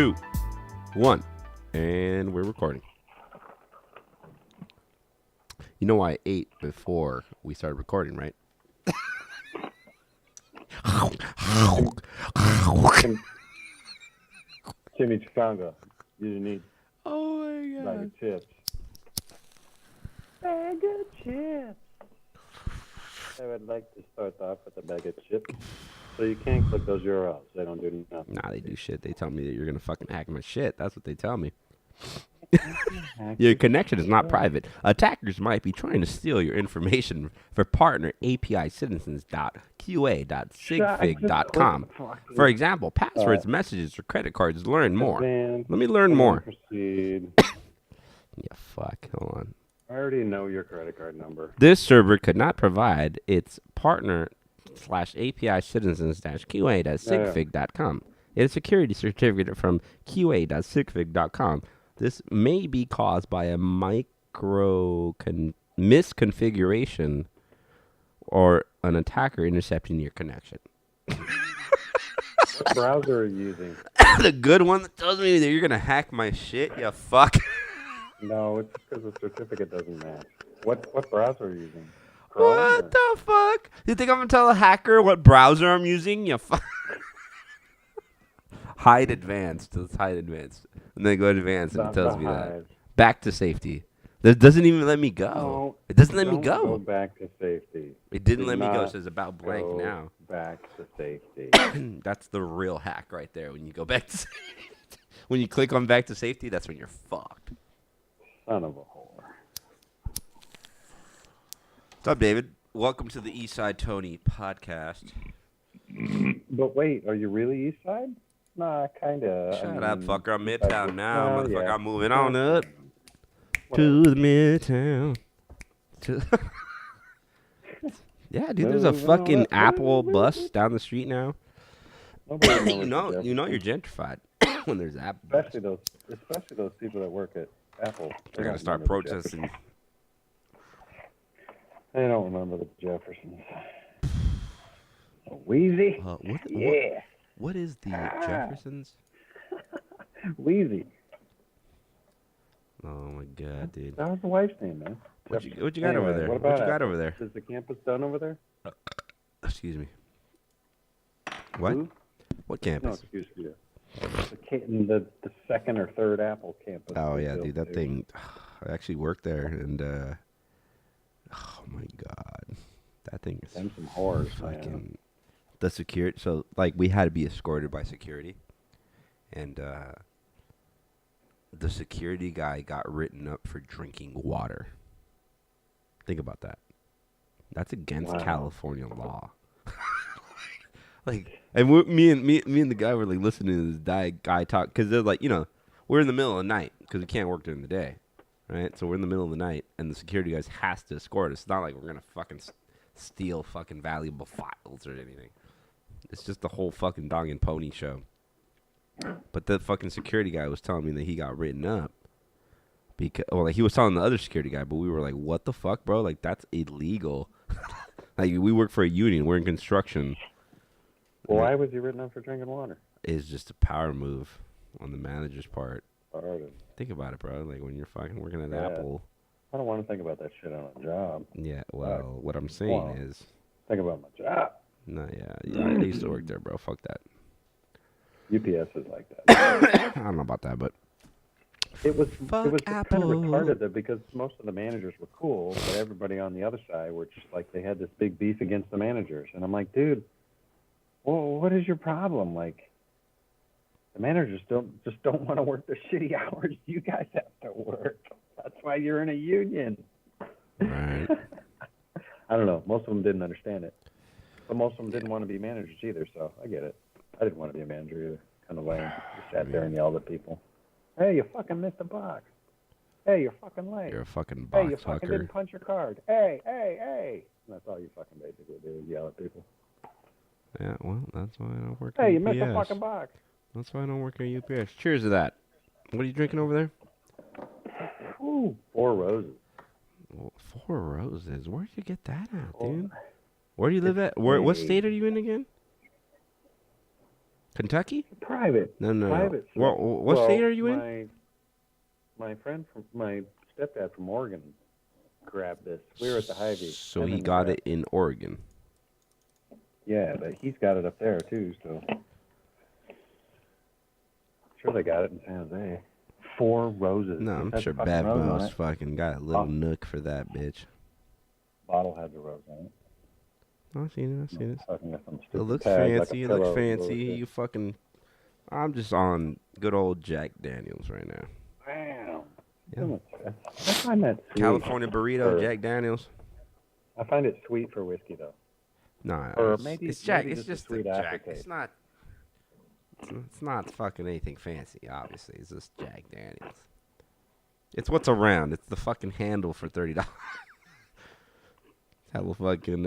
2, 1, and we're recording. You know I ate before we started recording, right? Chimichanga. You need Oh my bag of chips. Bag of chips. I would like to start off with a bag of chips. So you can't click those URLs. They don't do nothing. Nah, they do shit. They tell me that you're going to fucking hack my shit. That's what they tell me. Your connection is not private. Attackers might be trying to steal your information for partner API citizens.qa.sigfig.com. For example, passwords, messages, or credit cards. Learn more. Let me learn more. Proceed. Yeah, fuck. Hold on. I already know your credit card number. This server could not provide its partner /API citizens-qa.sigfig.com. It is a security certificate from qa.sigfig.com. This may be caused by a misconfiguration or an attacker intercepting your connection. What browser are you using? The good one that tells me that you're going to hack my shit, you fuck. No, it's because the certificate doesn't match. What browser are you using? Chrome What the fuck? You think I'm going to tell a hacker what browser I'm using? You fuck. Hide advanced. Let's hide advanced. And then go advanced and it tells me that. Back to safety. It doesn't even let me go. No, it doesn't let me go go. Back to safety. It didn't let me go. It says about blank now. Back to safety. That's the real hack right there. When you go back to safety. When you click on back to safety, that's when you're fucked. Son of a whore. What's up, David? Welcome to the EastSide Tony podcast. But wait, are you really EastSide? Nah, kind of. Shut up, fucker. I'm Midtown now, motherfucker. Yeah. I'm moving on up to the Midtown. Yeah, dude, there's a fucking Apple bus down the street now. you know you're gentrified when there's Apple bus. Especially those people that work at Apple. They're going to start protesting. They don't remember the Jeffersons. Wheezy? What is the Jeffersons? Wheezy. Oh my god, dude. That was the wife's name, man. What you got over there? What you got over there? Is the campus done over there? Excuse me. What? Who? What campus? No, excuse me. The second or third Apple campus. Oh yeah, dude, that thing. I actually worked there, and oh my god, that thing is some horrors, fucking. Man. The security. So like, we had to be escorted by security, and the security guy got written up for drinking water. Think about that. That's against California law. Like, and me and the guy were like listening to this guy talk, because they're like, we're in the middle of the night because we can't work during the day, right? So we're in the middle of the night, and the security guys has to escort us. It's not like we're gonna fucking steal fucking valuable files or anything. It's just the whole fucking dog and pony show. But the fucking security guy was telling me that he got written up because, like, he was telling the other security guy, but we were like, what the fuck, bro? Like, that's illegal. Like, we work for a union. We're in construction. Well, why was he written up for drinking water? It's just a power move on the manager's part. Alrighty. Think about it, bro. Like, when you're fucking working at Apple. I don't want to think about that shit on a job. Yeah, well, what I'm saying is. Think about my job. No, yeah, I used to work there, bro. Fuck that. UPS is like that. I don't know about that, but. It was Apple. Kind of retarded though, because most of the managers were cool, but everybody on the other side were just like, they had this big beef against the managers. And I'm like, dude, well, what is your problem? Like, the managers don't want to work their shitty hours. You guys have to work. That's why you're in a union. Right. I don't know. Most of them didn't understand it. But most of them didn't want to be managers either, so I get it. I didn't want to be a manager either. Kind of lame. Just sat there and yelled at people. Hey, you fucking missed a box. Hey, you're fucking late. You're a fucking box Hey, you fucking didn't punch your card. Hey. And that's all you fucking basically do is yell at people. Yeah, well, that's why I don't work at Hey, UPS. you missed a fucking box. That's why I don't work at UPS. Cheers to that. What are you drinking over there? Ooh, 4 Roses. Well, 4 Roses? Where'd you get that at, dude? Where do you live at? What state are you in again? Kentucky? Private. No. Private. Well, what state are you in? My friend from my stepdad from Oregon grabbed this. We were at the Hy-Vee. So he got it in Oregon. Yeah, but he's got it up there too. So sure they got it in San Jose. 4 roses. No, I'm sure Bevmo's fucking got a little nook for that bitch. Bottle has a rose on it. I've seen it. It looks tag, fancy. like It looks fancy. You fucking. I'm just on good old Jack Daniels right now. Wow. Yeah. I find that sweet. California burrito, Jack Daniels. I find it sweet for whiskey though. Nah, or it's Jack. maybe It's just sweet Jack. aftertaste. It's not fucking anything fancy. Obviously, it's just Jack Daniels. It's what's around. It's the fucking handle for $30. Hella fucking,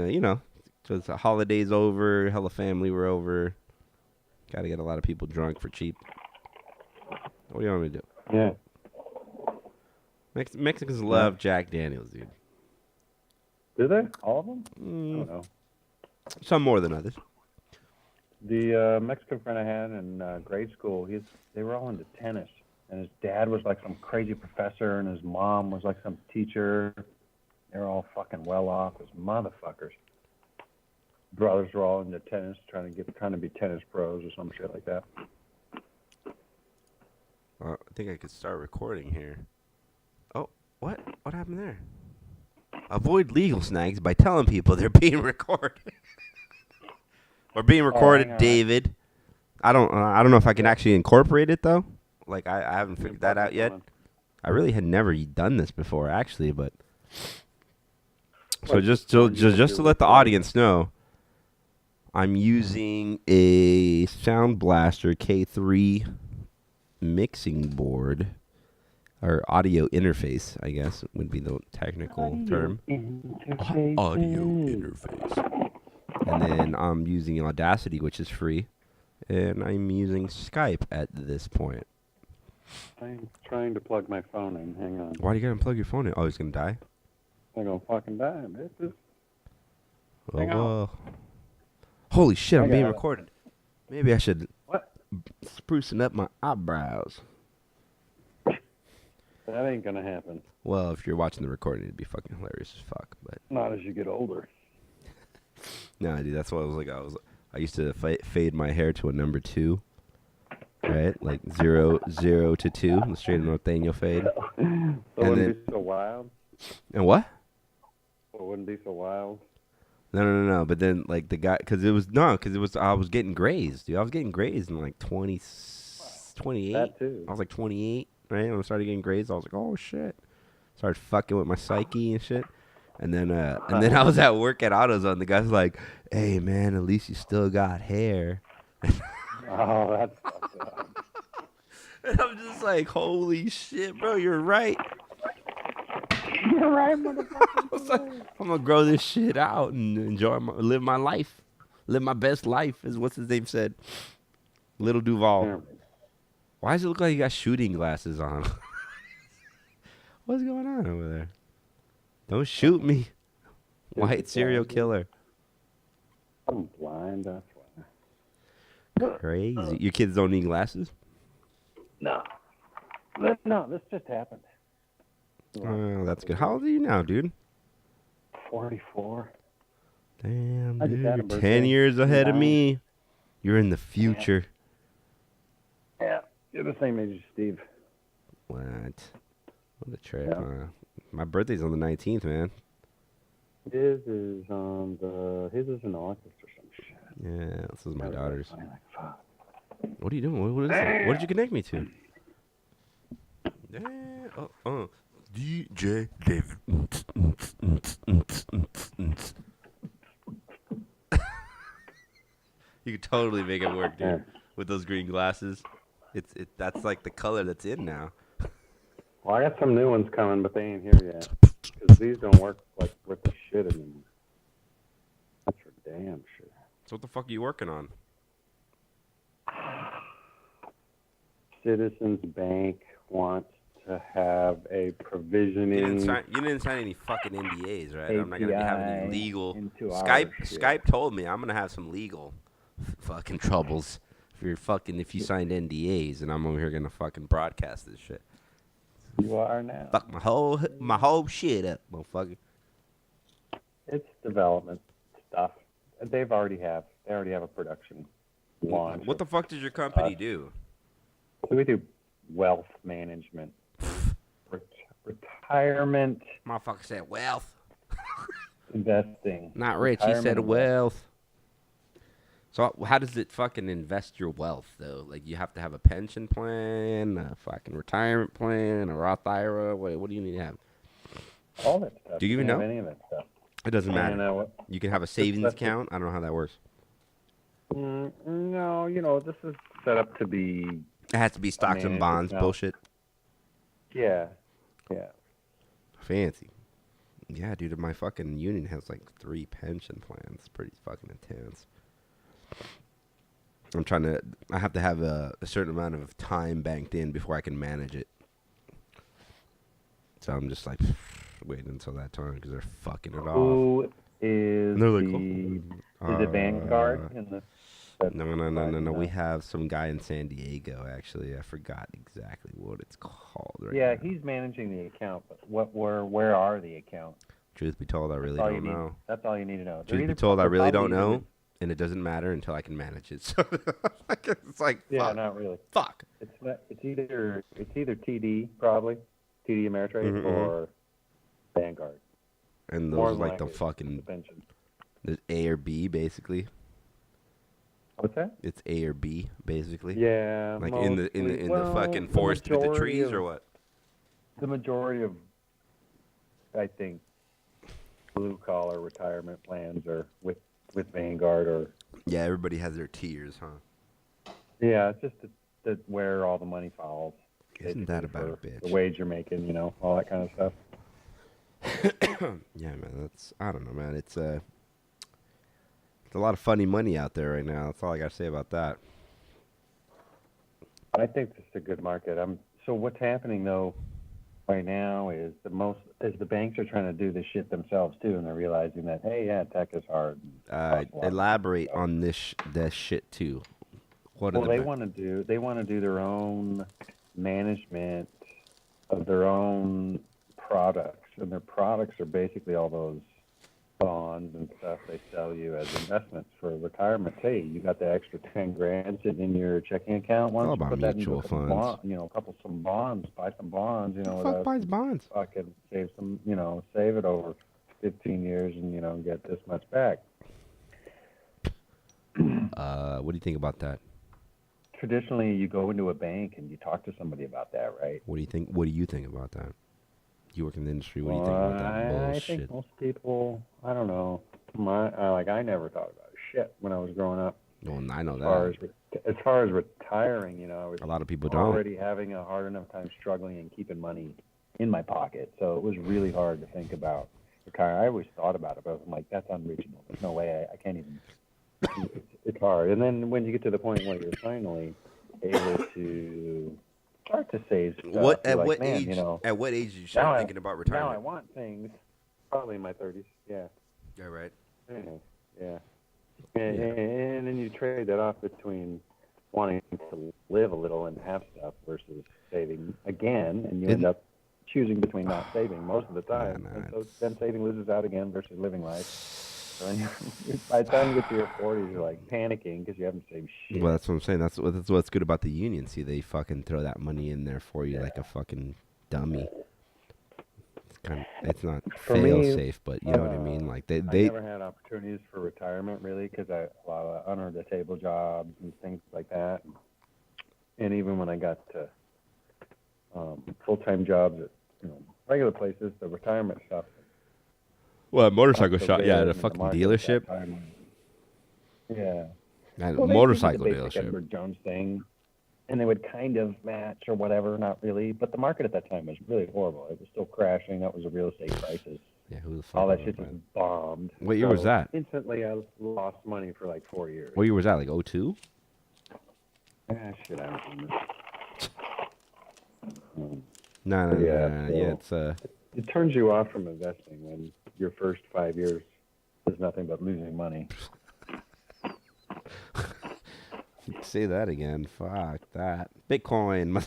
because the holidays over, hella family were over. Got to get a lot of people drunk for cheap. What do you want me to do? Yeah. Mexicans love Jack Daniels, dude. Do they? All of them? I don't know. Some more than others. The Mexican friend I had in grade school, they were all into tennis. And his dad was like some crazy professor, and his mom was like some teacher. They were all fucking well off as motherfuckers. Brothers were all into tennis, trying to be tennis pros or some shit like that. I think I could start recording here. Oh, what? What happened there? Avoid legal snags by telling people they're being recorded. Or being recorded, David. I don't know if I can actually incorporate it though. Like I haven't figured that out yet. I really had never done this before, actually, but so just to let the audience know, I'm using a Sound Blaster K3 mixing board, or audio interface, I guess would be the technical term. Audio interface. And then I'm using Audacity, which is free, and I'm using Skype at this point. I'm trying to plug my phone in. Hang on. Why do you gotta unplug your phone in? Oh, he's gonna die? I'm gonna fucking die, bitch. Hang on. Holy shit, I'm being recorded. Maybe I should sprucing up my eyebrows. That ain't gonna happen. Well, if you're watching the recording, it'd be fucking hilarious as fuck. But not as you get older. No, dude, that's what I was like. I used to fade my hair to a number 2, right? Like 0 to 2, the straight norteño fade. So it wouldn't be so wild. And what? So it wouldn't be so wild. No. But then, like, the guy, because I was getting grazed, dude. I was getting grazed in like 28. That too. I was like 28, right? When I started getting grazed, I was like, oh shit. Started fucking with my psyche and shit. And then I was at work at AutoZone. The guy's like, "Hey man, at least you still got hair." Oh, that's fucked up. And I'm just like, "Holy shit, bro, you're right." You're right, motherfucker. Like, I'm gonna grow this shit out and live my life, live my best life. Is what's his name said, Little Duval. Yeah. Why does it look like you got shooting glasses on? What's going on over there? Don't shoot me, white serial killer. I'm blind, that's why. Crazy. Your kids don't need glasses? No, this just happened. Oh, that's good. How old are you now, dude? 44. Damn, I just dude. had a You're birthday. 10 years ahead of me. You're in the future. Yeah, you're the same age as Steve. What a trip. Yeah. My birthday's on the 19th, man. His is in August or some shit. Yeah, this is my daughter's. I'm like, fuck. What are you doing? What is it? What did you connect me to? DJ David. You could totally make it work, dude. With those green glasses. That's like the color that's in now. Well, I got some new ones coming, but they ain't here yet. Because these don't work like worth the shit anymore. That's for damn sure. So what the fuck are you working on? Citizens Bank wants to have a provisioning. You didn't sign any fucking NDAs, right? I'm not gonna be having any legal. into Skype our shit. Skype told me I'm gonna have some legal fucking troubles if you signed NDAs, and I'm over here gonna fucking broadcast this shit. You are now. Fuck my whole shit up, motherfucker. It's development stuff. They already have a production launch. What the fuck does your company do? So we do wealth management, retirement. Motherfucker said wealth. Investing. Not rich. He said wealth. So how does it fucking invest your wealth though? Like you have to have a pension plan, a fucking retirement plan, a Roth IRA. What do you need to have? All that stuff. Do you even know any of that stuff? It doesn't matter. Know you can have a savings account. I don't know how that works. No, this is set up to be. It has to be stocks and bonds bullshit. Yeah. Fancy. Yeah, dude, my fucking union has like 3 pension plans. It's pretty fucking intense. I have to have a certain amount of time banked in before I can manage it. So I'm just like waiting until that time because they're fucking it off. Who is like, is it Vanguard? No. We have some guy in San Diego, actually. I forgot exactly what it's called right now. Yeah, he's managing the account, but where are the accounts? Truth be told, I really don't know. That's all you need to know. Truth be told, I really don't know, and it doesn't matter until I can manage it. So it's like, yeah, fuck. not really. Fuck. It's either TD probably, TD Ameritrade or Vanguard. And those are like the fucking pension. There's A or B basically. What's that? It's A or B basically. Yeah. Like in the fucking forest with the trees or what? The majority of, I think, blue collar retirement plans are with Vanguard or. Yeah, everybody has their tiers, huh? Yeah, it's just that where all the money falls. Isn't that about a bitch? The wage you're making, all that kind of stuff. Yeah, man. I don't know, man. It's a lot of funny money out there right now. That's all I got to say about that. I think this is a good market. So what's happening though right now is the banks are trying to do this shit themselves too, and they're realizing that tech is hard. Elaborate on this shit too. They want to do their own management of their own products, and their products are basically all those bonds and stuff they sell you as investments for retirement. Hey, you got the extra 10 grand sitting in your checking account. Why don't you put that into some bonds, buy some bonds. Fuck buys bonds? Fucking save some, save it over 15 years and get this much back. What do you think about that? Traditionally, you go into a bank and you talk to somebody about that, right? What do you think? What do you think about that? You work in the industry. What do you think about that bullshit? I think most people, I don't know. I never thought about shit when I was growing up. Well, I know that. As far as retiring, I was a lot of people already having a hard enough time struggling and keeping money in my pocket. So it was really hard to think about retiring. I always thought about it, but I'm like, that's unreachable. There's no way I can't even. It's hard. And then when you get to the point where you're finally able to start to save stuff, at what age? At what age did you start thinking about retirement? Now I want things. Probably in my 30s. Yeah. Yeah. Right. Yeah. And then you trade that off between wanting to live a little and have stuff versus saving again, and you end up choosing between not saving most of the time. And so then saving loses out again versus living life. So by the time you get to your 40s, you're like panicking because you haven't saved shit. Well, that's what I'm saying. That's what's good about the union. See, they fucking throw that money in there for you like a fucking dummy. It's not fail safe, but you know what I mean. Like they never had opportunities for retirement really because a lot of under the table jobs and things like that. And even when I got to full-time jobs at regular places, the retirement stuff. Well, a motorcycle shop, at a fucking dealership. Yeah. At a motorcycle dealership. Edward Jones thing, and they would kind of match or whatever, not really. But the market at that time was really horrible. It was still crashing. That was the real estate prices. Yeah, who the fuck? All that shit just bombed. What year was that? Instantly, I lost money for like 4 years. What year was that? Like 2002? Shit, I don't remember. No. Yeah, it's It turns you off from investing when your first 5 years is nothing but losing money. Say that again. Fuck that. Bitcoin.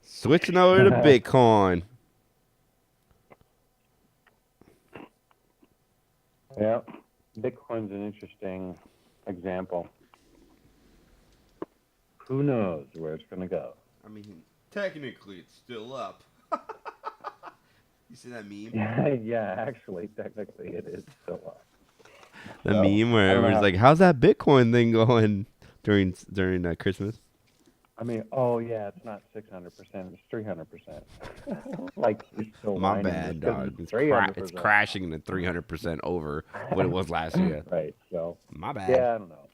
Switching over to Bitcoin. Yeah, Bitcoin's an interesting example. Who knows where it's going to go? I mean, technically, it's still up. You see that meme? Yeah, actually, technically, it is still up. The meme where everyone's like, "How's that Bitcoin thing going during Christmas?" I mean, oh yeah, it's not 600%, it's 300%. Like you're still My whining bad, just 'cause dog. It's It's 300%. crashing to 300% over what it was last year. Right. So. My bad. Yeah, I don't know.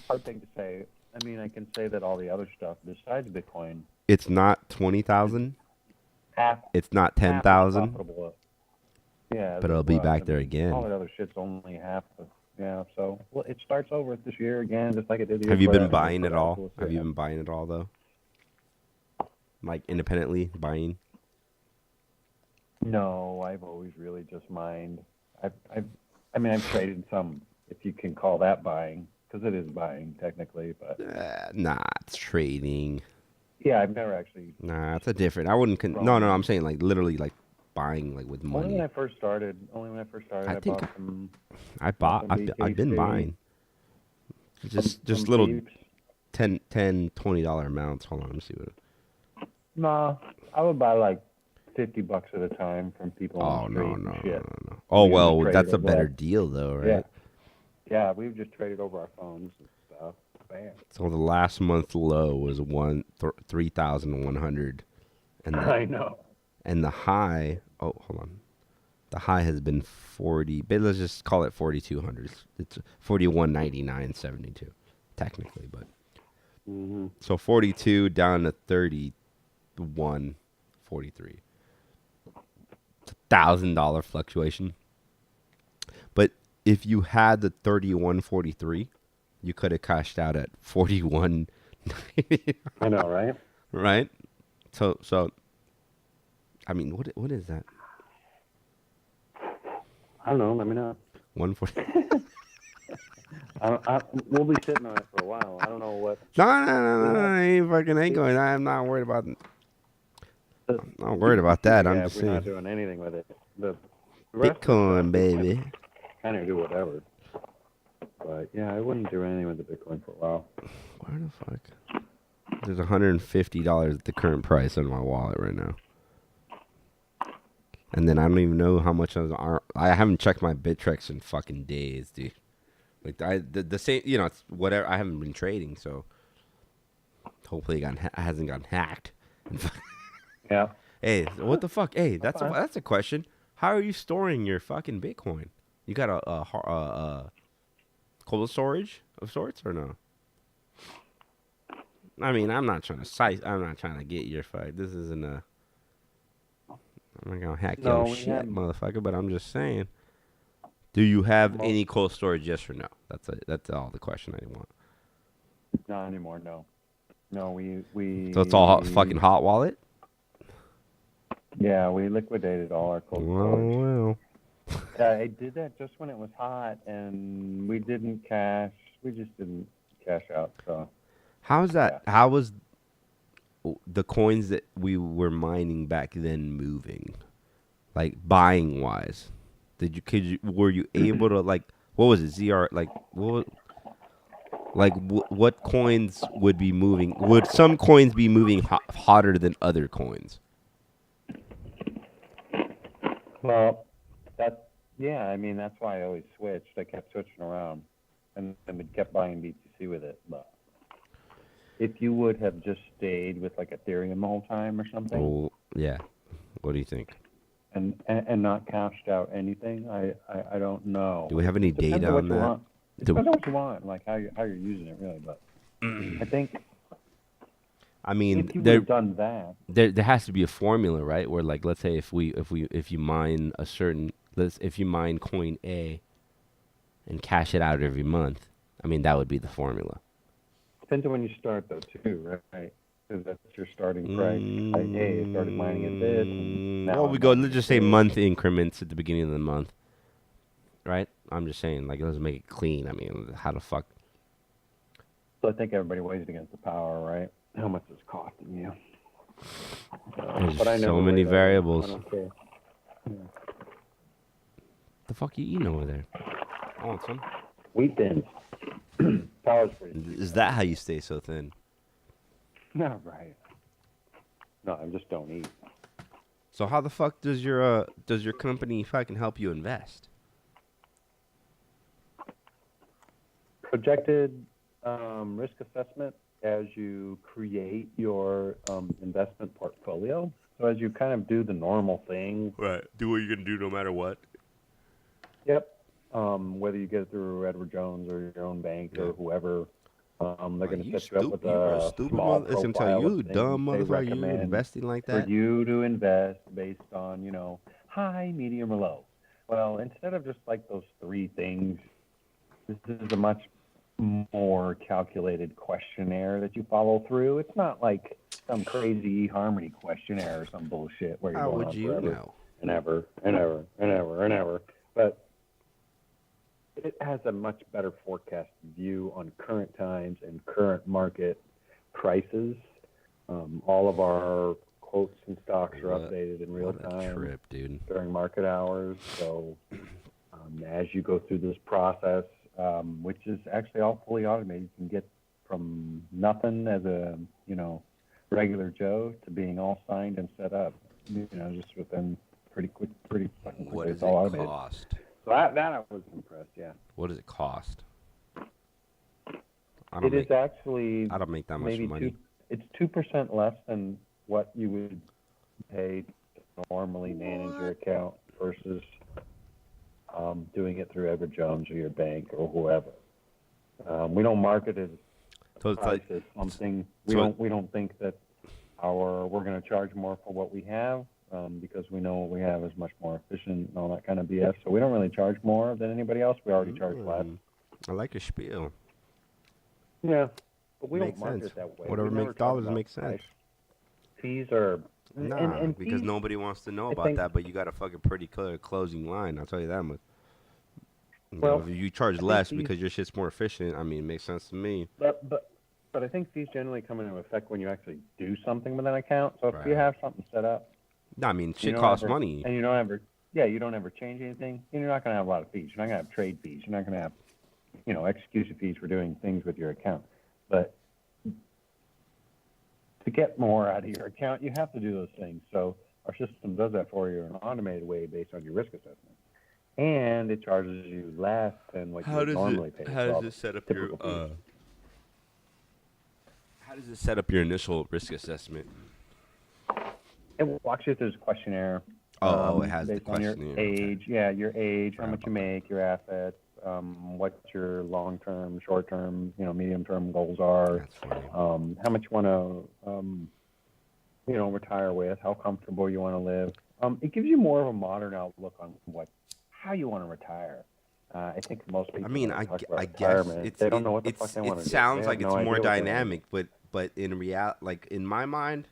Hard thing to say. I mean, I can say that all the other stuff besides Bitcoin. It's not 20,000. It's not 10,000. Yeah, but it'll be back there again. All the other shit's only half. Yeah, so well, it starts over this year again, just like it did. Have you been buying it all? Have you been buying it all though? Like independently buying? No, I've always really just mined. I've traded some, if you can call that buying, because it is buying technically, but nah, it's trading. Yeah, I've never actually. Nah, it's a different. I wouldn't. No, I'm saying like literally like buying like with money. Only when I first started, I bought some. I've been buying. Just little beeps. $10, $20 amounts. Hold on, let me see what. Nah, I would buy like $50 at a time from people. Oh no. Oh well, that's a better deal though, right? Yeah, we've just traded over our phones and stuff. Bam. So the last month low was 3,100, and I know. And the high, oh hold on, the high has been 40. But let's just call it 4,200. It's 41.99.72, technically, but so 42 down to 31.43. It's $1,000 fluctuation. But if you had the 31.43. You could have cashed out at 41. I know, right? Right? So I mean, what is that? I don't know. Let me know. 140. We'll be sitting on it for a while. I don't know what. No. Ain't going. I'm not worried about. I'm not worried about that. I'm just saying. We're not doing anything with it. The Bitcoin, baby. Kind of do whatever. But yeah, I wouldn't do anything with the Bitcoin for a while. Where the fuck? There's $150 at the current price on my wallet right now. And then I don't even know how much I haven't checked my Bittrex in fucking days, dude. Like the same, it's whatever. I haven't been trading, so hopefully it hasn't gotten hacked. Yeah. Hey, what the fuck? Hey, that's a question. How are you storing your fucking Bitcoin? You got a cold storage of sorts or no? I mean, I'm not trying to get your fuck. This isn't a. I'm not gonna hack your shit, motherfucker. But I'm just saying. Do you have any cold storage? Yes or no? That's all the question I want. Not anymore. No. No, we. So it's all fucking hot wallet. Yeah, we liquidated all our cold storage. Well. I did that just when it was hot, and we didn't cash. We just didn't cash out. So. How's that? Yeah. How was the coins that we were mining back then moving, like buying wise? Were you able to like? What was it? ZR like what? What coins would be moving? Would some coins be moving hotter than other coins? Well. Yeah, I mean, that's why I always switched. I kept switching around, and we kept buying BTC with it. But if you would have just stayed with like Ethereum the whole time or something. Oh, yeah. What do you think? And not cashed out anything, I don't know. Do we have any data on that? Depends on what you want, like how you're using it, really. But I think. I mean, if you would have done that, there has to be a formula, right? Where like, let's say if you mine if you mine coin A and cash it out every month, I mean that would be the formula. Depends on when you start though, too, right? Because that's your starting price. Like, hey, you started mining at this. And now let's just say month increments at the beginning of the month, right? I'm just saying, like, let's make it clean. I mean, how the fuck? So I think everybody weighs it against the power, right? How much it's costing you. There's But I never so many weigh that in. variables. I don't care. Yeah. The fuck you eating over there? I want some. Wheat thins. Power's pretty cheap. Is that how you stay so thin? No, right. No, I just don't eat. So how the fuck does your company fucking help you invest? Projected risk assessment as you create your investment portfolio. So as you kind of do the normal thing. Right. Do what you're gonna do no matter what. Yep. Whether you get it through Edward Jones or your own bank or whoever, they're going to set you up with a small It's gonna tell you, dumb they motherfucker, you recommend investing like for that. you to invest based on, high, medium, or low. Well, instead of just like those three things, this is a much more calculated questionnaire that you follow through. It's not like some crazy eHarmony questionnaire or some bullshit where you're How going would on you forever know? and ever and ever and ever and ever. But it has a much better forecast view on current times and current market prices. All of our quotes and stocks are updated in real time trip, dude. during market hours. So as you go through this process, which is actually all fully automated, you can get from nothing as a regular Joe to being all signed and set up. Just within pretty fucking quick. What does It's all it automated. cost? So that I was impressed. Yeah. What does it cost? I It is actually don't make that much maybe money. It's 2% less than what you would pay to normally manage your account versus doing it through Edward Jones or your bank or whoever. We don't market it So it's price like as something. so We don't think that we're going to charge more for what we have because we know what we have is much more efficient and all that kind of BS. So we don't really charge more than anybody else. We already charge less. I like your spiel. Yeah, but we Makes don't market sense. it that way. Whatever We never makes talk dollars about makes price. sense. Fees are and because fees, nobody wants to know I about think- that, but you got a fucking pretty clear closing line. I'll tell you that much. Well, if you charge think less fees- because your shit's more efficient, I mean, it makes sense to me. But I think fees generally come into effect when you actually do something with an account. So if Right. you have something set up, No, I mean, you shit don't costs ever- money. and you don't ever change anything, you're not going to have a lot of fees. You're not going to have trade fees. You're not going to have, execution fees for doing things with your account. But to get more out of your account, you have to do those things. So our system does that for you in an automated way based on your risk assessment. And it charges you less than what you would normally pay. How does it set up your How does it set up your initial risk assessment? It walks you through this questionnaire. It has the based on your questionnaire. age. Yeah, your age, how Right. much you make, your assets, what your long-term, short-term, medium-term goals are. That's funny. How much you want to, retire with, how comfortable you want to live. It gives you more of a modern outlook on how you want to retire. I think most people. I mean, when they talk about I guess retirement, they don't know what the fuck they want to do. it sounds They like have it's no more idea what they wanna do. dynamic, but in like in my mind,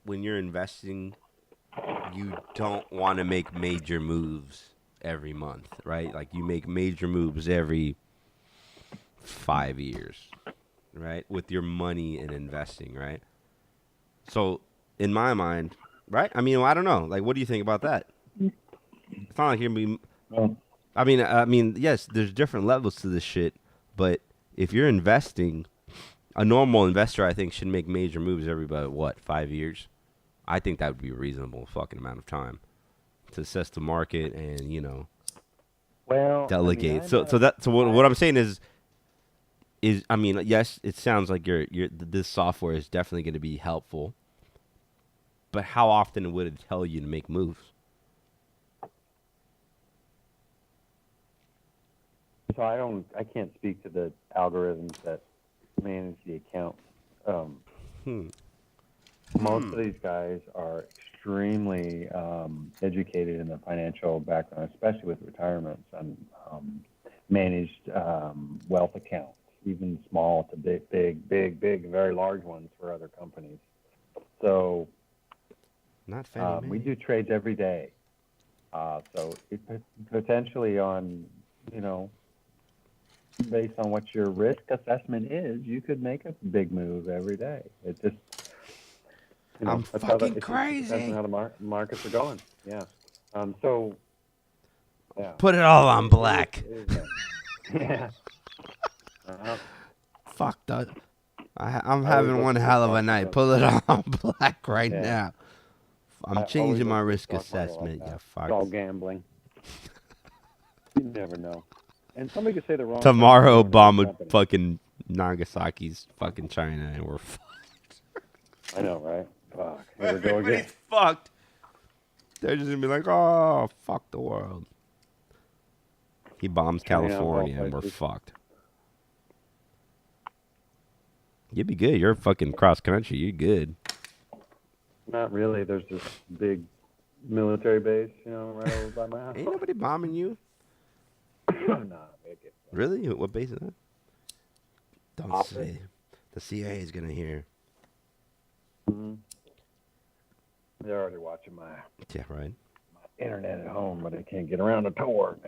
when you're investing, you don't want to make major moves every month, right? Like you make major moves every 5 years, right? With your money and investing, right? So in my mind, right? I mean, I don't know. Like, what do you think about that? It's not like you're gonna be. Well, I mean, yes, there's different levels to this shit, but if you're investing, a normal investor, I think, should make major moves every about 5 years. I think that would be a reasonable fucking amount of time to assess the market and well, delegate. So what I'm saying is I mean, yes, it sounds like this software is definitely going to be helpful, but how often would it tell you to make moves? So I can't speak to the algorithms that manage the account. Most of these guys are extremely educated in the financial background, especially with retirements and managed wealth accounts, even small to big, very large ones for other companies. So Not Fannie Mae. we do trades every day. So it potentially on, based on what your risk assessment is, you could make a big move every day. It just, I'm that's fucking it depends on crazy. how the markets are going. Yeah. So, yeah. Put it all on black. Yeah. Uh-huh. Fuck that. I'm I having always one look for hell of a stocks night. that- Pull it all on black right Yeah. now. I'm I always changing my look for risk stock market like assessment. that. You It's fuck. all gambling. You never know. And somebody could say the wrong Tomorrow, thing about a Obama company. fucking Nagasaki's fucking China, and we're fucked. I know, right? Fuck. Here we go again. Everybody's fucked. They're just gonna be like, oh, fuck the world. He bombs China, California, all and we're places. fucked. You'd be good. You're fucking cross country. You're good. Not really. There's this big military base, right over by my house. Ain't nobody bombing you. Nah, make it. Really? What base is that? Don't Office. say. The CIA is gonna hear. Mm-hmm. They're already watching my Yeah, right. internet at home, but they can't get around the Tor.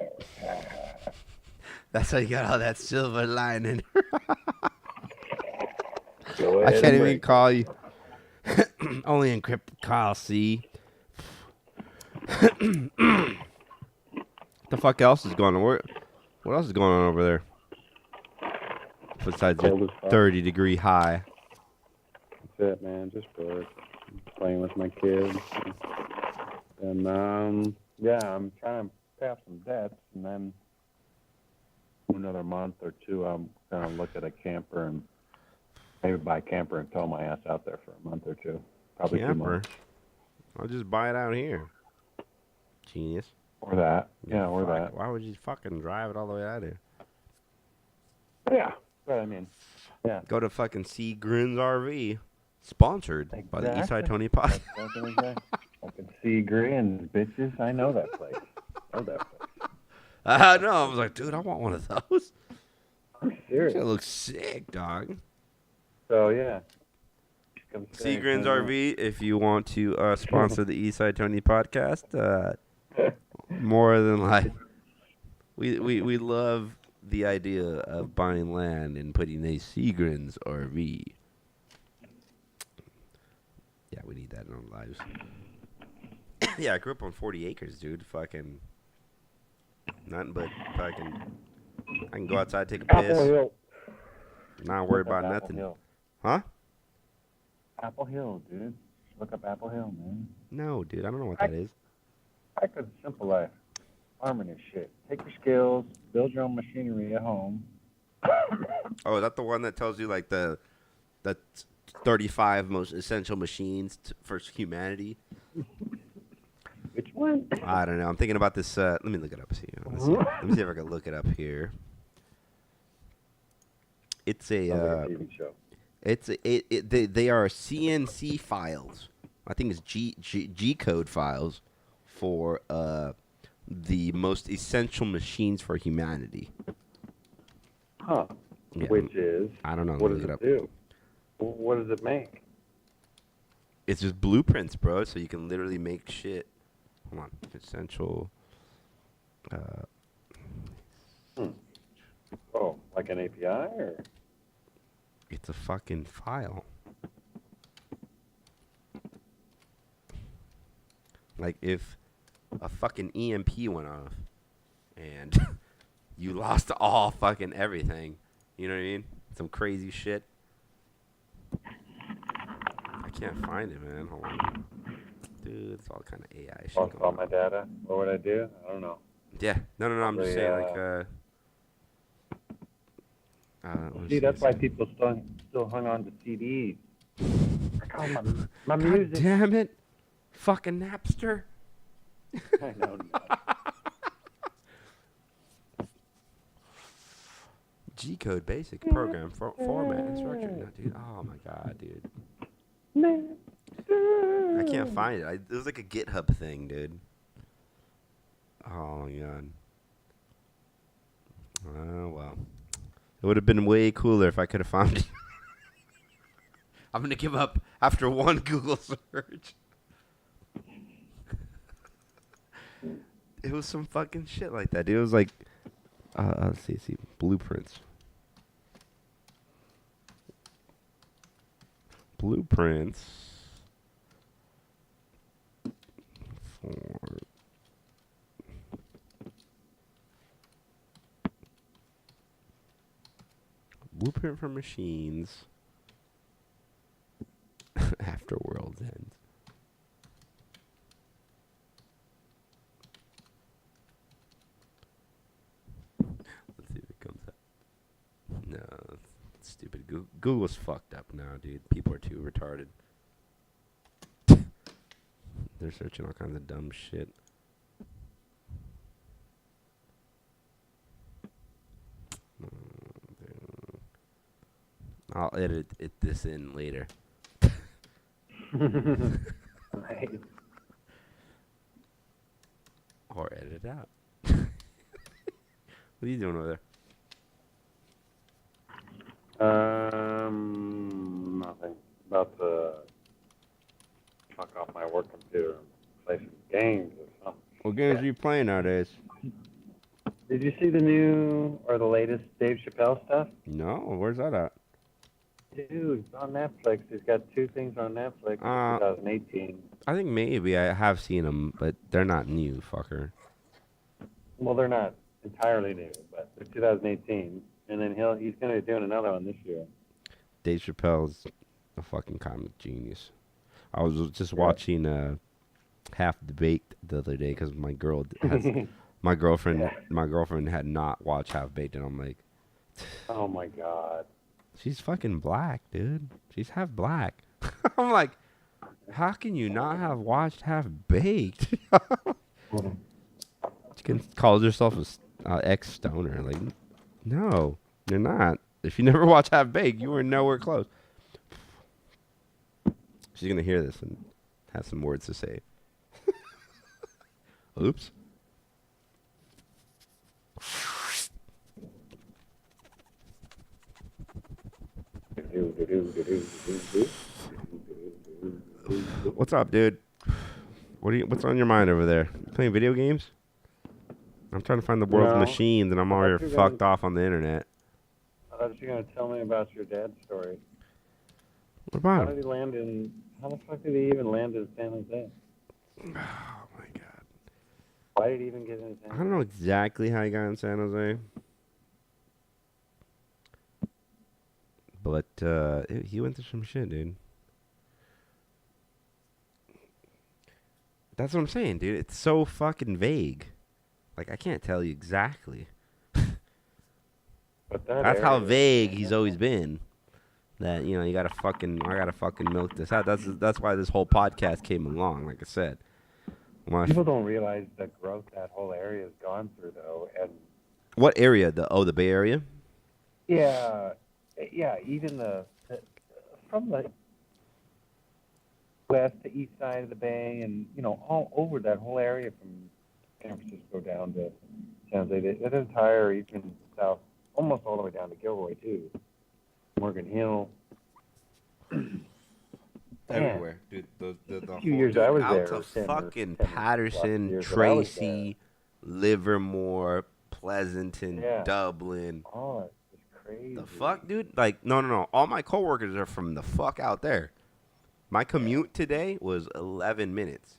That's how you got all that silver lining. Go I ahead can't and even break call you. Only encrypt Kyle C. The fuck else is going on? What else is going on over there? Besides Cold your as fuck. 30-degree high. That's it, man. Just work. Playing with my kids. And, yeah, I'm trying to pay off some debts, and then another month or two, I'm going to look at a camper and maybe buy a camper and tow my ass out there for a month or two. Probably 2 Camper. months. I'll just buy it out here. Genius. Or that. Yeah, or Fuck, that. why would you fucking drive it all the way out here? Yeah. But, I mean, yeah. Go to fucking C Grins RV. Sponsored by the Exactly. EastSide Tony podcast. I can see grins, bitches. I know that place. I know that place. I know. I was like, dude, I want one of those. I'm serious. That looks sick, dog. So, yeah. C Grins RV, if you want to sponsor the Eastside Tony podcast, more than like, we love the idea of buying land and putting a C Grins RV. Yeah, we need that in our lives. Yeah, I grew up on 40 acres, dude. Fucking nothing but fucking. I can go outside, take a Apple piss, Hill. not worry Look up about Apple nothing. Hill. Huh? Apple Hill, dude. Look up Apple Hill, man. No, dude, I don't know what that is. I could simple life. Farming and shit. Take your skills, build your own machinery at home. Oh, is that the one that tells you like the 35 most essential machines for humanity? Which one? I don't know. I'm thinking about this. Let me look it up. Let me see if I can look it up here. It's a. Sounds like a TV show. They are CNC files. I think it's G code files for the most essential machines for humanity. Huh. Yeah, Which is, I don't know. what Look does it it up. do? What does it make? It's just blueprints, bro. So you can literally make shit. Hold on. Essential. Oh, like an API or? It's a fucking file. Like if a fucking EMP went off and you lost all fucking everything, you know what I mean? Some crazy shit. I can't find it, man. Hold on. Dude, it's all kind of AI shit Lost all going my on. data. What would I do? I don't know. Yeah. No, I'm just saying, like, See, that's why people still hung on to CDs. I call my God music. damn it. Fucking Napster. I know. G-code basic program format instruction. No, dude. Oh my god, dude. I can't find it. It was like a GitHub thing, dude. Oh my god. Oh well. It would have been way cooler if I could have found it. I'm gonna give up after one Google search. It was some fucking shit like that, dude. It was like, let's see, blueprints. Blueprints for blueprint for machines after world's end. Let's see if it comes up. No, it's stupid. Google's fucked up now, dude. People are too retarded. They're searching all kinds of dumb shit. I'll edit this in later. Right. Or edit it out. What are you doing over there? Nothing. About to fuck off my work computer and play some games or something. What games are you playing nowadays? Did you see the new or the latest Dave Chappelle stuff? No, where's that at? Dude, it's on Netflix. He's got 2 things on Netflix in 2018. I think maybe I have seen them, but they're not new, fucker. Well, they're not entirely new, but they're 2018. And then he's going to be doing another one this year. Dave Chappelle's a fucking comic genius. I was just watching Half Baked the other day because my girl has my girlfriend had not watched Half Baked, and I'm like, oh my god, she's fucking black, dude. She's half black. I'm like, how can you not have watched Half Baked? She calls herself a ex-stoner. Like, no, you're not. If you never watch Half Baked, you were nowhere close. She's gonna hear this and have some words to say. Oops. What's up, dude? What's on your mind over there? You playing video games? I'm trying to find the world's machines, and I'm already fucked off on the internet. I thought you were gonna tell me about your dad's story. What about How the fuck did he even land in San Jose? Oh my god. Why did he even get in San Jose? I don't know exactly how he got in San Jose. But he went through some shit, dude. That's what I'm saying, dude. It's so fucking vague. Like, I can't tell you exactly. But that's how vague he's always been. That, you know, I gotta fucking milk this out. That's why this whole podcast came along, like I said. People don't realize the growth that whole area has gone through, though. And what area? The Bay Area? Yeah, even from the west to east side of the bay, and all over that whole area from San Francisco down to San Jose, that entire even south, almost all the way down to Gilroy too, Morgan Hill, everywhere, dude. The few years I was out there, to 10 fucking 10 Patterson, Tracy, Livermore, Pleasanton, Dublin. Oh, it's crazy. The fuck, dude? Like, no. All my coworkers are from the fuck out there. My commute today was 11 minutes.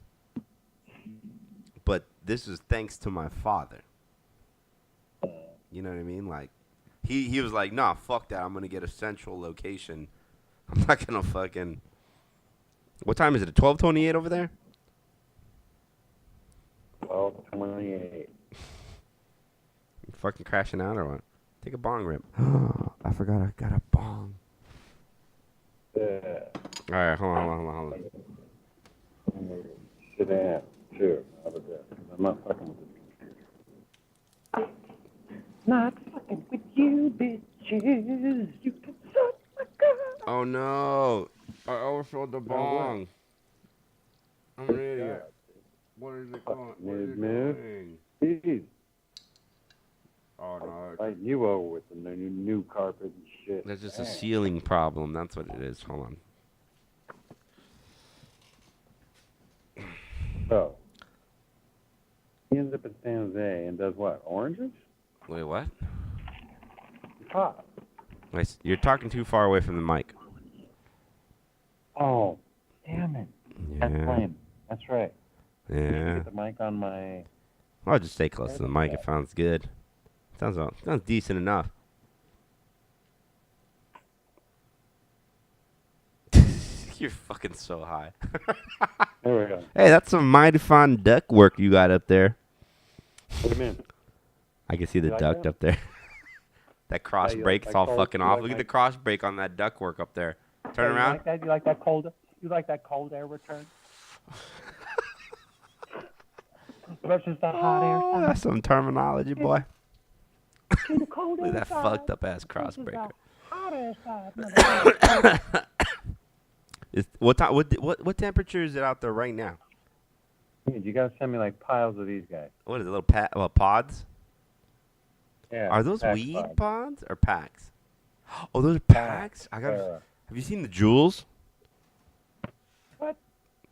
But this is thanks to my father. You know what I mean? Like, he was like, nah, fuck that. I'm going to get a central location. I'm not going to fucking... What time is it? 12:28 over there? 12:28. You fucking crashing out or what? Take a bong rip. I forgot I got a bong. Yeah. All right, hold on. I'm gonna sit down too. I'm not fucking with this computer. Not fucking with you, bitches. You can suck my cock. Oh no! I overfilled the bong. I'm an idiot. What is it going? Jeez. Oh no! Like you over with the new carpet and shit. That's just a ceiling problem. That's what it is. Hold on. So, He ends up in San Jose and does what? Oranges? Wait, what? Pop. Nice. You're talking too far away from the mic. Oh, damn it. That's Yeah. lame. That's right. Yeah. Get the mic on my... I'll just stay close to the mic. It sounds good. Sounds decent enough. You're fucking so high. There we go. Hey, that's some mighty fine duck work you got up there. What do you mean? I can see the like duct that? up there. That cross you break, like it's my all cold- fucking you off. like Look at my- the cross break on that duck work up there. Turn around. You like that? You like that cold? You like that cold air return? Versus the hot air Oh, side. that's some terminology, boy. To the cold Look air at that side. fucked up ass Versus crossbreaker. the hot air side. motherfucker. What temperature is it out there right now? Dude, you gotta send me like piles of these guys. What is it, little pods? Yeah. Are those pack weed pods. pods or packs? Oh, those are packs? I got. Sarah. Have you seen the Jewels? What?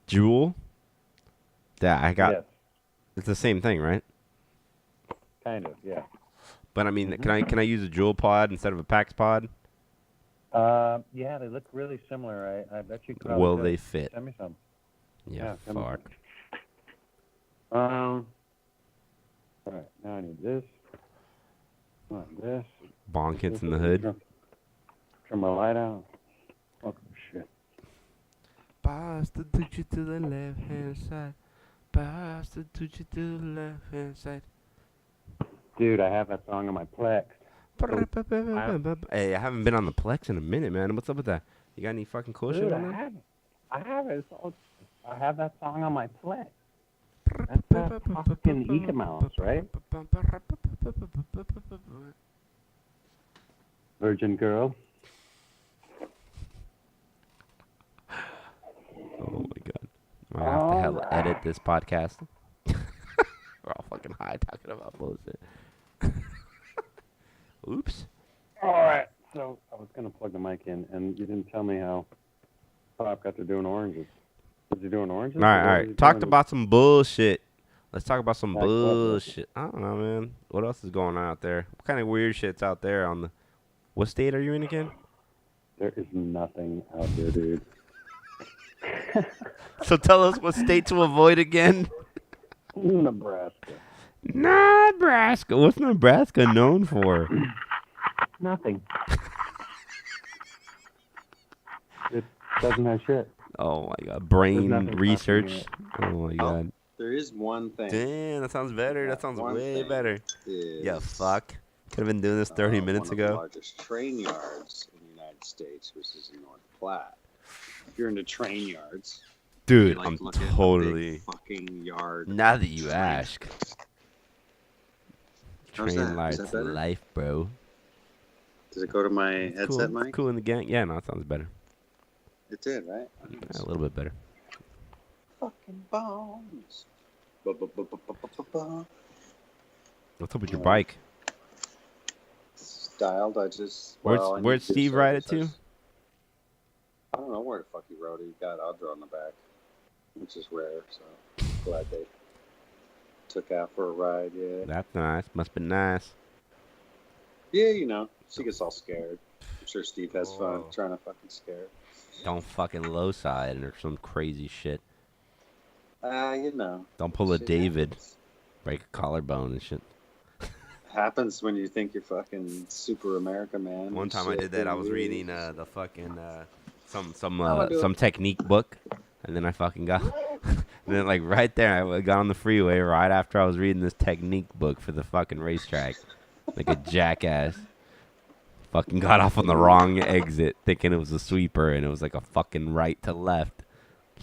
Jewel? Yeah, I got. Yes, It's the same thing, right? kind of. Yeah. But I mean, can I use a Jewel pod instead of a Pax pod? Yeah, they look really similar. I bet you could. Will they fit? Send me some. Yeah, send me fuck. some. All right, now I need this. Want this. Bong Hits in the hood. Turn my light out. Oh shit. Bastard took you to the left hand side. Bastard took you to the left hand side. Dude, I have that song on my Plex. Hey, I haven't been on the Plex in a minute, man. What's up with that? You got any fucking cool shit Dude, on I there? have it. I have it. I have that song on my Plex. That's that fucking Ecomouse, right? Virgin Girl. Oh my god. I have to hell edit this podcast. We're all fucking high talking about bullshit. Oops. All right. So I was gonna plug the mic in, and you didn't tell me how Pop got to doing oranges. Was he doing oranges? All right. Talked about some bullshit. Let's talk about some Like what? bullshit. I don't know, man. What else is going on out there? What kind of weird shit's out there on the... What state are you in again? There is nothing out there, dude. So tell us what state to avoid again. Nebraska. Nebraska. What's Nebraska known for? Nothing. It doesn't have shit. Oh my god. Brain nothing research. happening Oh my god. There is one thing. Damn, that sounds better. That sounds One way thing better. Is, Yeah, fuck. Could have been doing this 30 minutes one of the ago. largest train yards in the United States, which is in North Platte. If you're into train yards, Dude, you like I'm to look at a big totally... fucking yard. Now that you train. ask. How's Train that? Is lights that better? life, bro. Does it go to my headset Cool. mic? Cool in the gang. Yeah, no, it sounds better. It did, right? Yeah, a little bit better. Fucking bones. Ba-ba-ba-ba-ba-ba-ba. What's up with your bike? Styled, I just. Where'd well, I where'd need to do Steve ride it service. to? I don't know where the fuck he rode it. He got Audra on the back, which is rare, so glad they took out for a ride, yeah. That's nice. Must be nice. Yeah, you know, she gets all scared. I'm sure Steve has fun Whoa. trying to fucking scare her. Don't fucking low side or some crazy shit. You know. Don't pull a shit David. Happens. Break a collarbone and shit. Happens when you think you're fucking super America, man. One time I Shit, did that. I was really reading is. the fucking How do I do some it? technique book, and then I fucking got. And then like right there, I got on the freeway right after I was reading this technique book for the fucking racetrack, like a jackass. Fucking got off on the wrong exit, thinking it was a sweeper, and it was like a fucking right to left.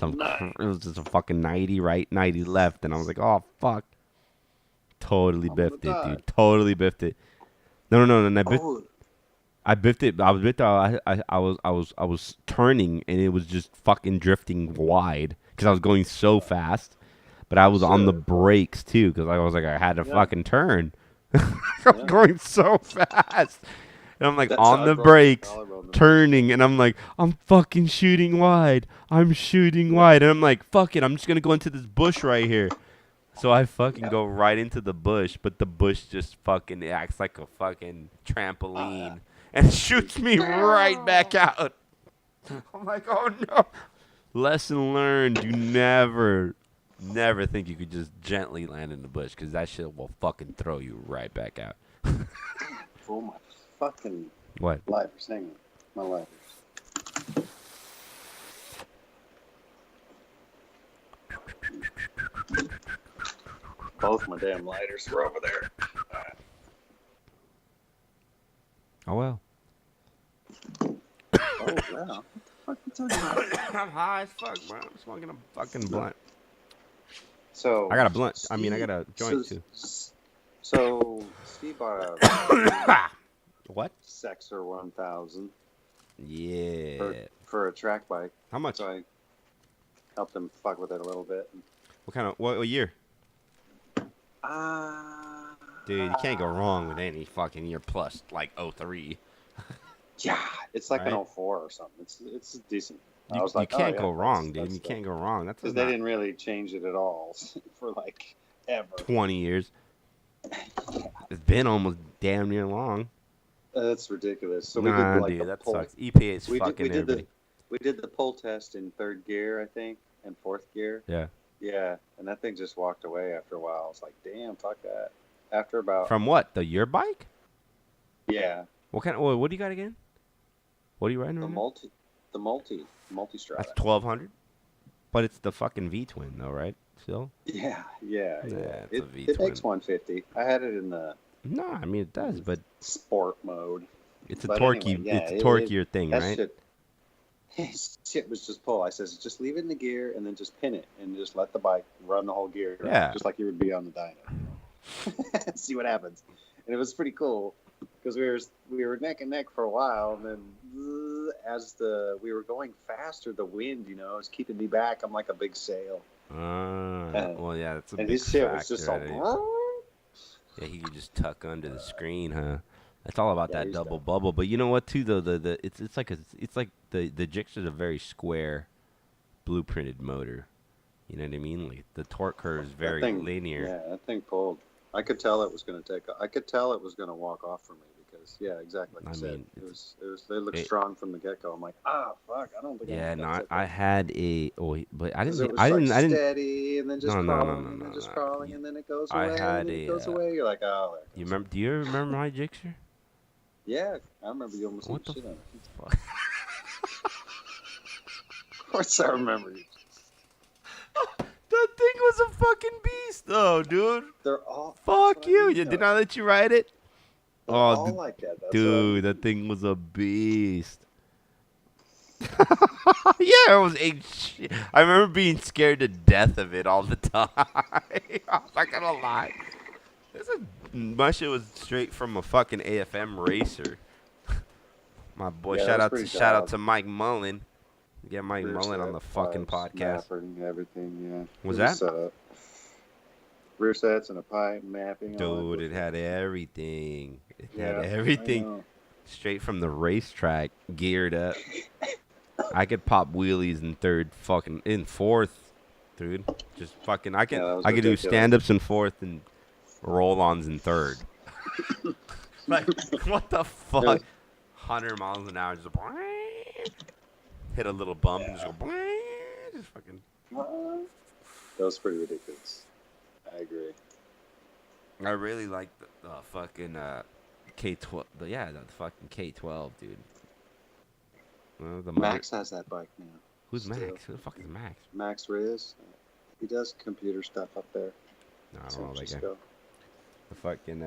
It was just a fucking 90 right, 90 left, and I was like, oh fuck. Totally I'm biffed gonna it, die. dude. Totally biffed it. No. And Oh, I biffed it. I was turning, and it was just fucking drifting wide because I was going so fast. But I was on the Sure. brakes too because I was like, I had to Yeah. fucking turn. I was Yeah. going so fast, and I'm like that's on how I the broke my brakes, collarbone. turning, and I'm like, I'm fucking shooting wide. I'm shooting wide, and I'm like, fuck it, I'm just gonna go into this bush right here. So I fucking Yep. go right into the bush, but the bush just fucking acts like a fucking trampoline and shoots me right back out. I'm like, oh no. Lesson learned: you never think you could just gently land in the bush, because that shit will fucking throw you right back out. Fool, my fucking What? lighters. Hang on. My lighters. Both my damn lighters were over there. Oh well. Oh, wow. What the fuck are you talking about? I'm high as fuck, bro. I'm smoking a fucking blunt. So I got a blunt. I mean, I got a joint too. So Steve bought a What? Sexer 1000 Yeah. for a track bike. How much? So I helped him fuck with it a little bit. What kind of what year? Dude, you can't go wrong with any fucking year plus like 03. Yeah, it's like Right? an 04 or something. It's decent. I You, was like, you can't oh, go yeah, wrong, dude. that's You can't go wrong. That's because they didn't really change it at all for like ever. 20 years. It's been almost damn near long. That's ridiculous. So Nah, we did like dude, a that pull. sucks. EPA's We fucking did everybody. we did the pull test in 3rd gear, I think, and 4th gear. Yeah. Yeah, and that thing just walked away after a while. I was like, damn, fuck that. After about From what? Your bike? yeah, What kind of? What do you got again? What are you riding the right now? multi-strada. That's 1200. But it's the fucking V twin, though, right? Still? Yeah. It's a It V-twin. makes 150. I had it in the No, I mean it does, but sport mode. it's a But torquey. anyway, yeah, it's a torquier thing, that right? shit was just pull. I says, just leave it in the gear and then just pin it and just let the bike run the whole gear. Yeah. Just like you would be on the dyno. See what happens. And it was pretty cool because we were neck and neck for a while, and then as we were going faster, the wind, was keeping me back. I'm like a big sail. Well, yeah, that's a And big his shit factor. was just right? all. Yeah, he could just tuck under the screen, huh? That's all about Yeah, that he's double done. bubble. But you know what, too, though, it's like the Gixxer's a very square, blueprinted motor. You know what I mean? Like the torque curve is very linear. Yeah, that thing pulled. I could tell it was going to I could tell it was going to walk off from me because, yeah, exactly like you said. They looked strong from the get go. I'm like, fuck, I don't think. Yeah, no, I had a. Oh, but I didn't. It was I didn't. like I didn't. steady, and then just No, crawling, no, and then no, just no. crawling, and then it goes I away, had and then it a, goes away. You're like, oh, there it You goes. remember? Do you remember my Gixxer? Yeah, I remember you almost What hit the shit on it. fuck? Of course, I remember you. That thing was a fucking beast, though, dude. They're all. Fuck you! Did I let you ride it? They're all like that. That's Dude, that thing was a beast. Yeah, it was a shit. I remember being scared to death of it all the time. I'm not gonna lie. My shit was straight from a fucking AFM racer. My boy, Yeah, shout out to Mike Mullen. Get Mike Mullen on the fucking podcast. Mapping, everything, yeah. Was that? Rear sets and a pipe mapping. Dude, it had everything. It had I everything. know. Straight from the racetrack, geared up. I could pop wheelies in fourth, dude. Just fucking. I could do ridiculous. stand-ups in fourth and roll-ons in third. Like, what the fuck? 100 miles an hour, just hit a little bump and just go. Just fucking. That was pretty ridiculous. I agree. I really like the fucking K12. The fucking K12, dude. Max has that bike now. Who's still. Max? Who the fuck is Max? Max Riz. He does computer stuff up there. No, I San don't know that guy. Francisco. The fucking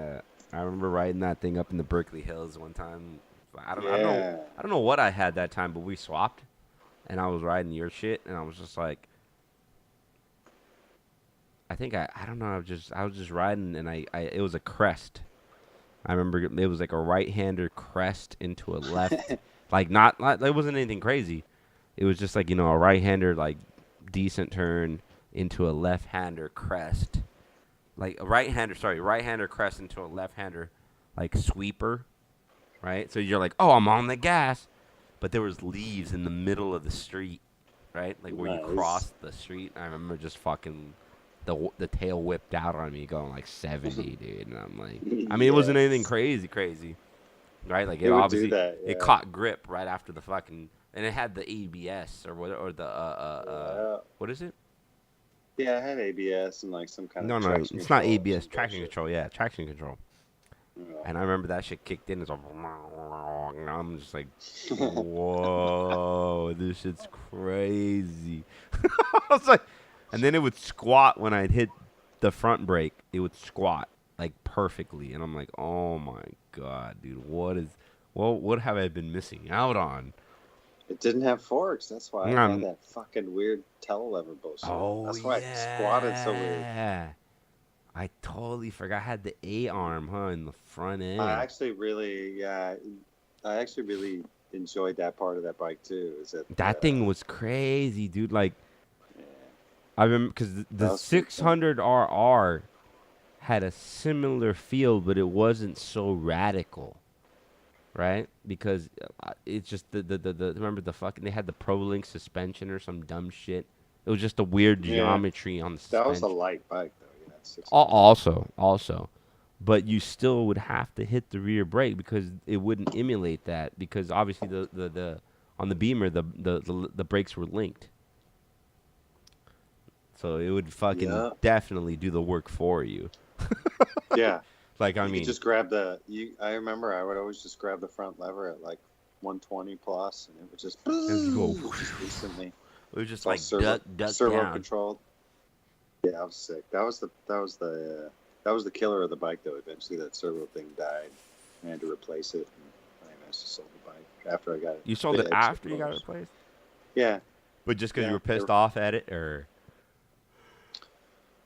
I remember riding that thing up in the Berkeley Hills one time. I don't know what I had that time, but we swapped, and I was riding your shit, and I was just like, I don't know. I was just riding, and it was a crest. I remember it was like a right-hander crest into a left, like it wasn't anything crazy. It was just like a right-hander like decent turn into a left-hander crest, like a right-hander crest into a left-hander like sweeper, right? So you're like, oh, I'm on the gas, but there was leaves in the middle of the street, right? Like where you crossed the street. I remember just fucking the tail whipped out on me going like 70, dude, and I'm like, I mean, it wasn't anything crazy, right? Like it would obviously do that. it Yeah. caught grip right after the fucking, and it had the ABS or the Yeah. what is it? Yeah, I had ABS and like some kind No, of no, traction it's not control or ABS, some traction bullshit. control. Yeah, traction control. Yeah. And I remember that shit kicked in. It's like, and I'm just like, whoa, this shit's crazy. I was like, and then it would squat when I'd hit the front brake. It would squat like perfectly, and I'm like, oh my god, dude, what have I been missing out on? It didn't have forks. That's why it Um, had that fucking weird telelever bullshit. Oh That's why it squatted so weird. yeah, I totally forgot. I had the A arm, huh, in the front end. I actually really enjoyed that part of that bike too. Is That thing was crazy, dude. Like, yeah. I remember because That the was pretty 600RR had a similar feel, but it wasn't so radical, right? Because it's just the remember the fucking, they had the ProLink suspension or some dumb shit. It was just a weird Yeah. geometry on the suspension. That was a light bike though. Yeah, 600. Also, but you still would have to hit the rear brake because it wouldn't emulate that, because obviously the on the Beamer the brakes were linked, so it would fucking definitely do the work for you. Yeah. Like, I You mean, could just grab I remember I would always just grab the front lever at like 120 plus, and it would just go. just instantly. it was just It's all like duck servo down. controlled. Yeah, I was sick. That was the killer of the bike though. Eventually, that servo thing died. I had to replace it. And I managed to sell the bike after I got it. You sold it fixed, after of you got it course. replaced, Yeah. but just because Yeah, you were pissed they're- off at it, or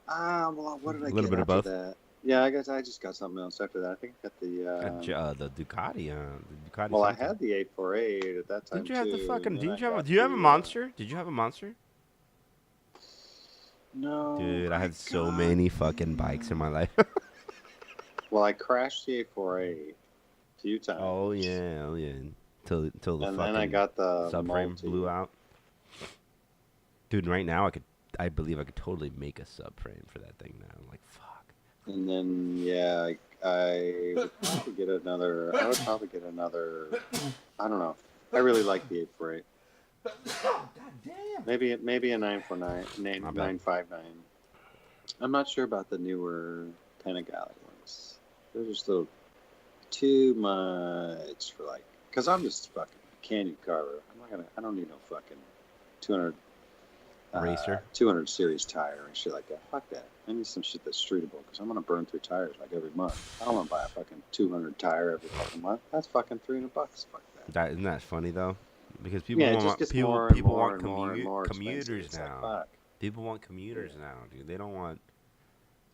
Well, what did I A little get bit of after both? that? Yeah, I just got something else after that. I think I got the Ducati. The Ducati. well, I something. had the 848 at that time Didn't you have the too, fucking? and then Didn't you I have? got Do you have a the, monster? Did you have a monster? No. Dude, I my had so God. many fucking bikes in my life. Well, I crashed the 848 a few times. Oh yeah. Till the and fucking then I got the subframe multi. blew out. Dude, right now I believe I could totally make a subframe for that thing now. I'm like, fuck. And then yeah, I would probably get another. I don't know. I really like the 848. God damn. Maybe a 949, My bad. 959. I'm not sure about the newer Panigale ones. They're just a little too much for like. Cause I'm just fucking Canyon Carver. I don't need no fucking 200 Racer? 200 series tire and shit like that. Fuck that. I need some shit that's streetable because I'm gonna burn through tires like every month. I don't want to buy a fucking 200 tire every fucking month. That's fucking $300. Fuck that. Isn't that funny though? Because people Yeah, it just want gets people more and people more want and more and more expensive. commuters It's now. like, fuck. People want commuters now, dude. They don't want.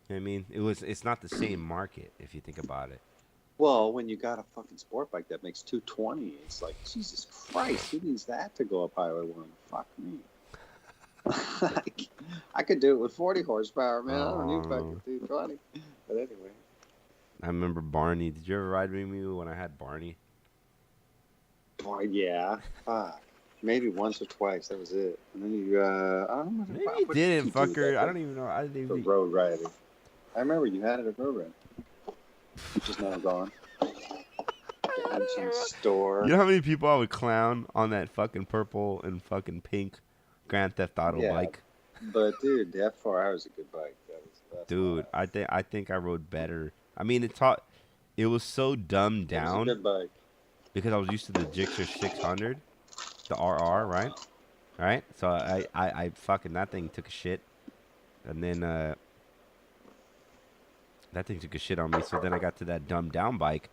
You know what I mean, it's not the same market if you think about it. Well, when you got a fucking sport bike that makes 220, it's like, Jesus Christ, who needs that to go up Highway 1? Fuck me. I could do it with 40 horsepower, man. I don't need fucking 220. But anyway. I remember Barney. Did you ever ride with me when I had Barney? Boy, yeah. Fuck. Maybe once or twice. That was it. And then you, I don't know. Maybe you didn't, fucker. I don't even know. I didn't For even. road riding. I remember you had it at road riding. Which is now gone. Dimension store. You know how many people I would clown on that fucking purple and fucking pink Grand Theft Auto Yeah. bike? But dude, the F4R was a good bike. That's Dude, why. I think I rode better. I mean, it was so dumbed It was a down good bike. because I was used to the Gixxer 600, the RR, right? Right? So I fucking, that thing took a shit, and then that thing took a shit on me. So then I got to that dumbed down bike.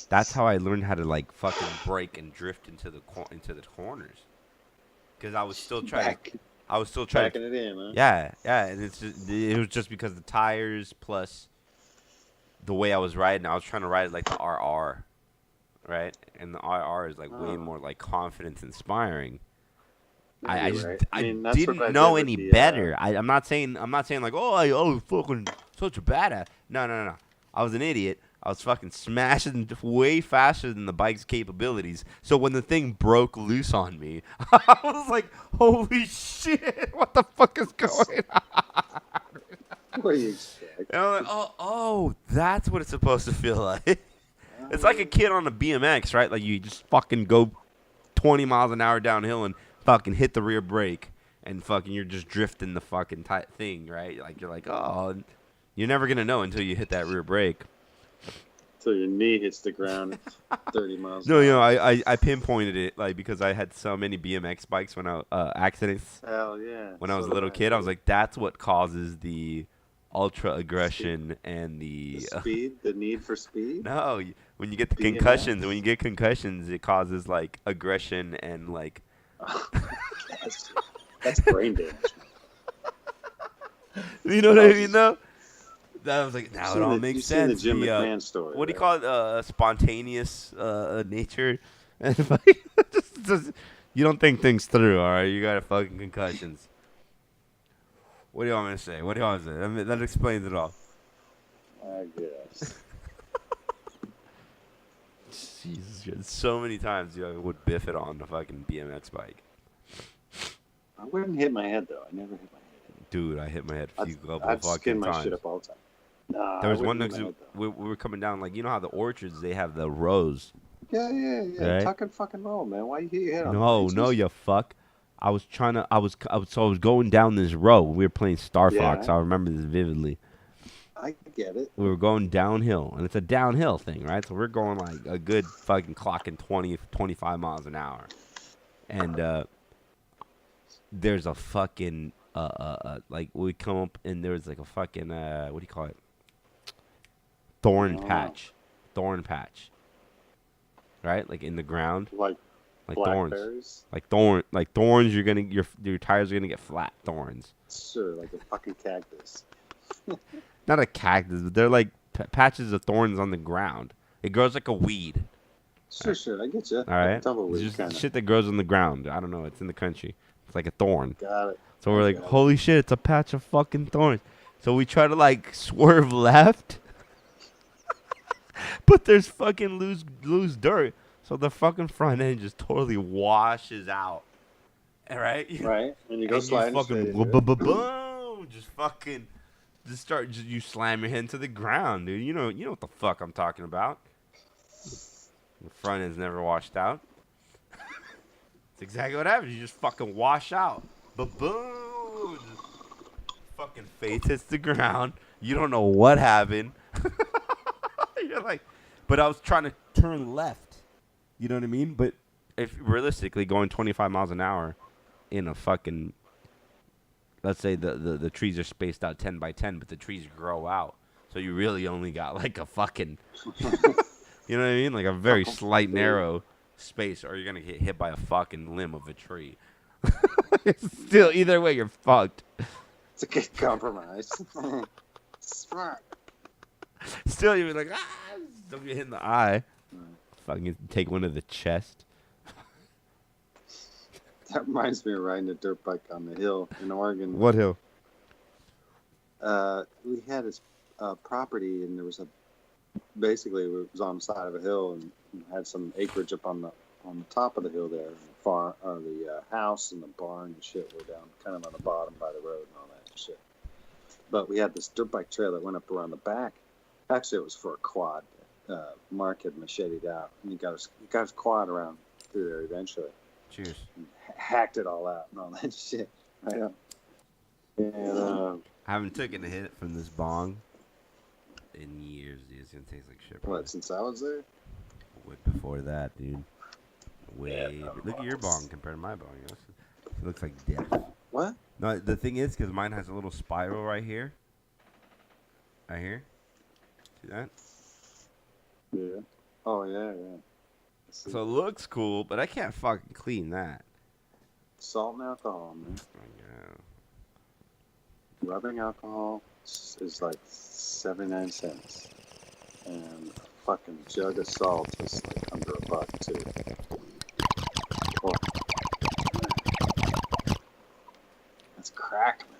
That's how I learned how to like fucking brake and drift into the corners. Because I was still trying. Backing it in, huh? Yeah, and it was just because the tires plus the way I was riding. I was trying to ride it like the RR, right? And the RR is like way more like confidence inspiring. I You're just right. I mean, that's what didn't I know did any with the, better. I'm not saying like fucking such a badass. No. I was an idiot. I was fucking smashing way faster than the bike's capabilities. So when the thing broke loose on me, I was like, holy shit, what the fuck is going on? What do you expect? And I'm like, oh, that's what it's supposed to feel like. It's like a kid on a BMX, right? Like you just fucking go 20 miles an hour downhill and fucking hit the rear brake and fucking you're just drifting the fucking thing, right? Like you're like, oh, you're never gonna know until you hit that rear brake. Until your knee hits the ground at 30 miles. No, I pinpointed it like because I had so many BMX bikes when I accidents. Hell yeah. When I was a little kid, I was like, that's what causes the ultra aggression and the speed, the need for speed. No, when you get the concussions, it causes like aggression and like. That's brain damage. You know what I mean, though? That was like, now it all makes sense. Seen the Jim McMahon story. What do you call it? Spontaneous nature. just, you don't think things through, all right? You got fucking concussions. What do you want me to say? What do you want to say? I mean, that explains it all. I guess. Jesus, so many times I would biff it on the fucking BMX bike. I wouldn't hit my head though. I never hit my head. Dude, I hit my head a few couple I'd fucking skin my times. shit up all the time. Nah, there was one next we were coming down, like, you know how the orchards, they have the rows. Yeah. Right? Tuck and fucking roll, man. Why you hit your head on No, you fuck. I was going down this row. We were playing Star Fox. I remember this vividly. I get it. We were going downhill, and it's a downhill thing, right? So we're going like a good fucking clocking 20, 25 miles an hour. And there's a fucking like we come up and there's like a fucking what do you call it? Thorn patch, right? Like in the ground, like thorns, like thorns. You're gonna your tires are gonna get flat thorns. Sure, like a fucking cactus. Not a cactus, but they're like patches of thorns on the ground. It grows like a weed. Sure, I get you. All right, Tumbleweed, it's just kinda. shit that grows on the ground. I don't know. It's in the country. It's like a thorn. Got it. So we're like, holy shit, it's a patch of fucking thorns. So we try to like swerve left, but there's fucking loose dirt. So the fucking front end just totally washes out. All right? Right. And you go sliding. Boom. You slam your head into the ground, dude. You know what the fuck I'm talking about. The front end's never washed out. It's exactly what happens. You just fucking wash out. Boom. Fucking face hits the ground. You don't know what happened. You're like, but I was trying to turn left. You know what I mean? But if realistically going 25 miles an hour in a fucking, let's say the trees are spaced out 10 by 10, but the trees grow out. So you really only got like a fucking, you know what I mean? Like a very slight narrow space, or you're going to get hit by a fucking limb of a tree. Still, either way, you're fucked. It's a good compromise. Smart. Still, you're like, don't get hit in the eye. Fucking take one to the chest. That reminds me of riding a dirt bike on the hill in Oregon. What hill? We had this property, and there was basically it was on the side of a hill, and had some acreage up on the top of the hill there. The house and the barn and shit were down kind of on the bottom by the road and all that shit. But we had this dirt bike trail that went up around the back. Actually, it was for a quad. Mark had macheted out, and he got his quad around through there eventually. Cheers. And hacked it all out and all that shit. Right up. And I haven't taken a hit from this bong in years, dude. It's gonna taste like shit. What, since I was there? Way before that, dude. Look at your bong compared to my bong. It looks like death. What? No, the thing is, because mine has a little spiral right here. Right here. See that? Yeah. Oh, yeah. So it looks cool, but I can't fucking clean that. Salt and alcohol, man. Rubbing alcohol is like 79 cents. And a fucking jug of salt is like under $1 too. Oh. That's crack, man.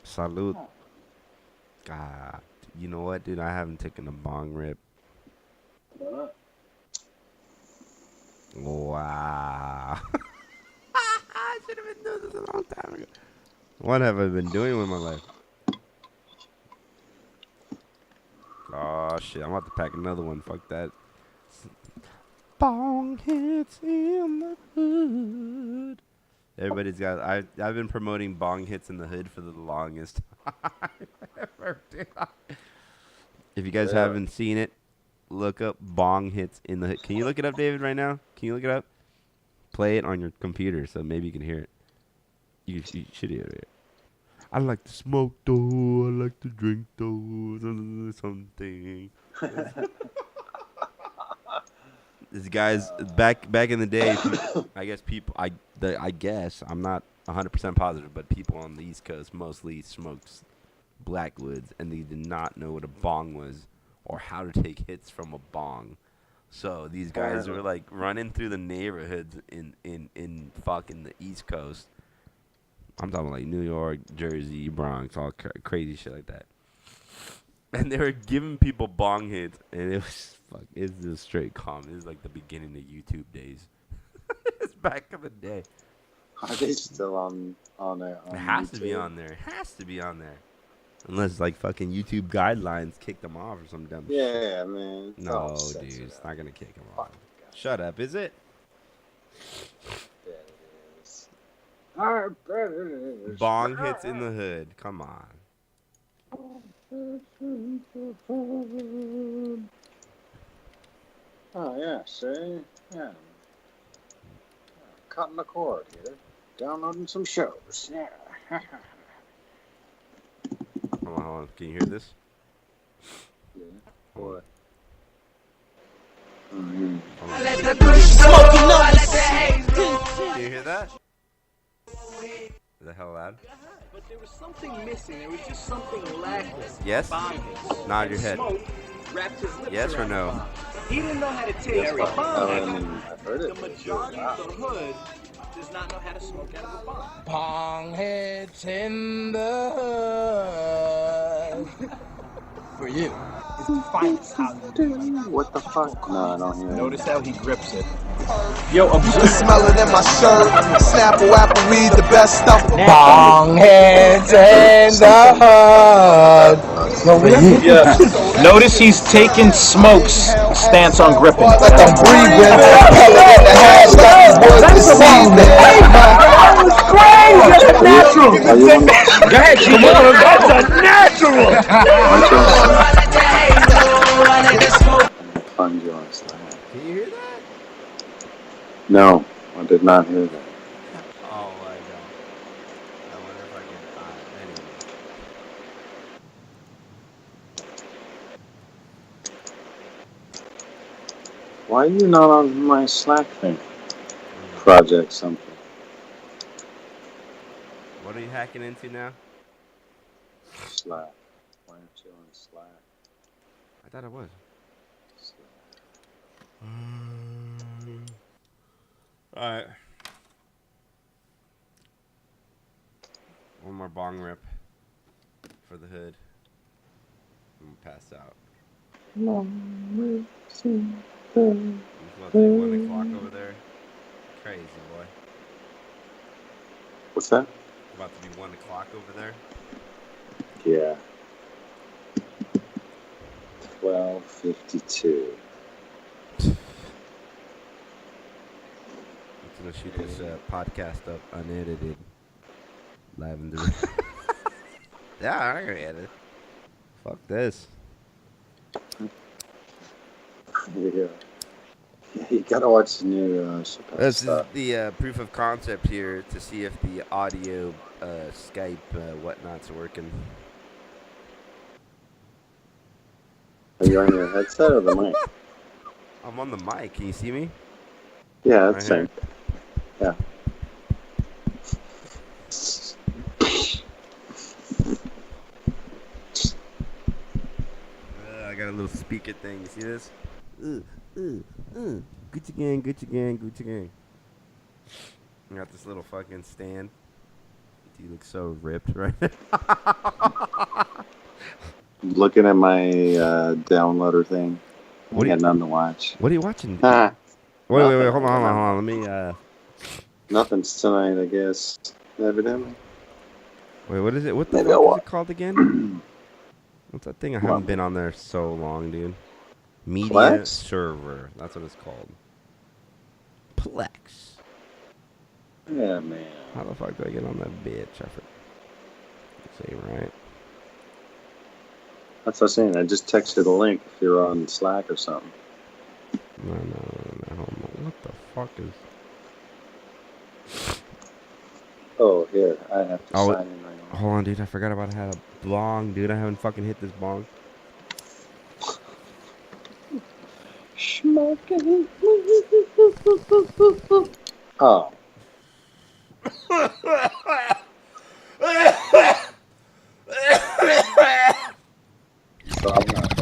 Salute. God, you know what, dude? I haven't taken a bong rip. Wow. I should have been a long time ago. What have I been doing with my life? Oh shit! I'm about to pack another one. Fuck that. Bong hits in the hood. Everybody's got. I've been promoting bong hits in the hood for the longest time ever. If you guys haven't seen it, look up bong hits in the hood. Can you look it up, David, right now? Can you look it up? Play it on your computer so maybe you can hear it. You should hear it. I like to smoke though. I like to drink though. Something. This guy's back in the day. I guess I'm not 100% positive, but people on the East Coast mostly smoked Blackwoods, and they did not know what a bong was or how to take hits from a bong. So these guys were like running through the neighborhoods in fucking the East Coast. I'm talking like New York, Jersey, Bronx, all crazy shit like that. And they were giving people bong hits, and it was just straight calm. It was like the beginning of YouTube days. It's back in the day. Are they still on there? It has to be on there. It has to be on there. Unless like fucking YouTube guidelines kicked them off or some dumb shit. Yeah, man. No, dude, it's not gonna kick them off. Shut up, is it? Yeah, it is. I bet it is. Bong hits in the hood. Come on. Oh yeah, see, yeah. Cutting the cord here, downloading some shows. Yeah. Hold on. Can you hear this? Yeah. What? Mm-hmm. Can you hear that? Is that hell loud? But there was something missing. There was just something lacking. Yes? Nod your head. Yes or no? He didn't know how to take I heard The it. majority of the hood does not know how to smoke out of a bong. Bong hits in the hood. For you, it's the finest Hollywood. What the fuck? No, I don't hear it. Notice how he grips it. Yo, I'm just Smell it in my shirt. Snapple, apple, weed, the best stuff. bong hits in the hood. Yeah. Notice he's taking Smoke's stance on gripping. Like I'm breathing. Pellet in the hash like the woods this season. Natural. Go ahead, come on. That's a natural. Fun joints. Can you hear that? No, I did not hear that. Oh my god. I wonder if I can. Anyway. Why are you not on my Slack thing? Project something. What are you hacking into now? Slack. Why aren't you on Slack? I thought it was. Alright. One more bong rip for the hood. I'm gonna pass out. It's about to be 1 o'clock over there. Crazy, boy. What's that? About to be 1 o'clock over there. Yeah. 12:52. I'm gonna shoot this podcast up unedited. Live in the Yeah, I'm gonna edit. Fuck this. Yeah. You gotta watch the new Chappelle This stuff. is the proof of concept here to see if the audio Skype whatnot's working. Are you on your headset or the mic? I'm on the mic. Can you see me? Yeah, Right that's here. same. Yeah. I got a little speaker thing. You see this? Gucci gang, Gucci gang, Gucci gang. I got this little fucking stand. You look so ripped right now. Looking at my downloader thing. What do I you- got nothing to watch. What are you watching? Ah, Wait, hold on. Let me. nothing's tonight, I guess. Evidently. Wait, what is it? What the Maybe fuck I'll is it called again? What's that thing? I haven't been on there so long, dude. Media Plex? server. That's what it's called. Plex. Yeah, man. How the fuck do I get on that bitch? I forgot. Say right. That's what I'm saying. I just texted a link if you're on Slack or something. No. Hold on. What the fuck is? Oh, here. I have to Oh, sign in right now. hold on, dude. I forgot about how to bong, dude. I haven't fucking hit this bong. Smoking. Oh. So I'm not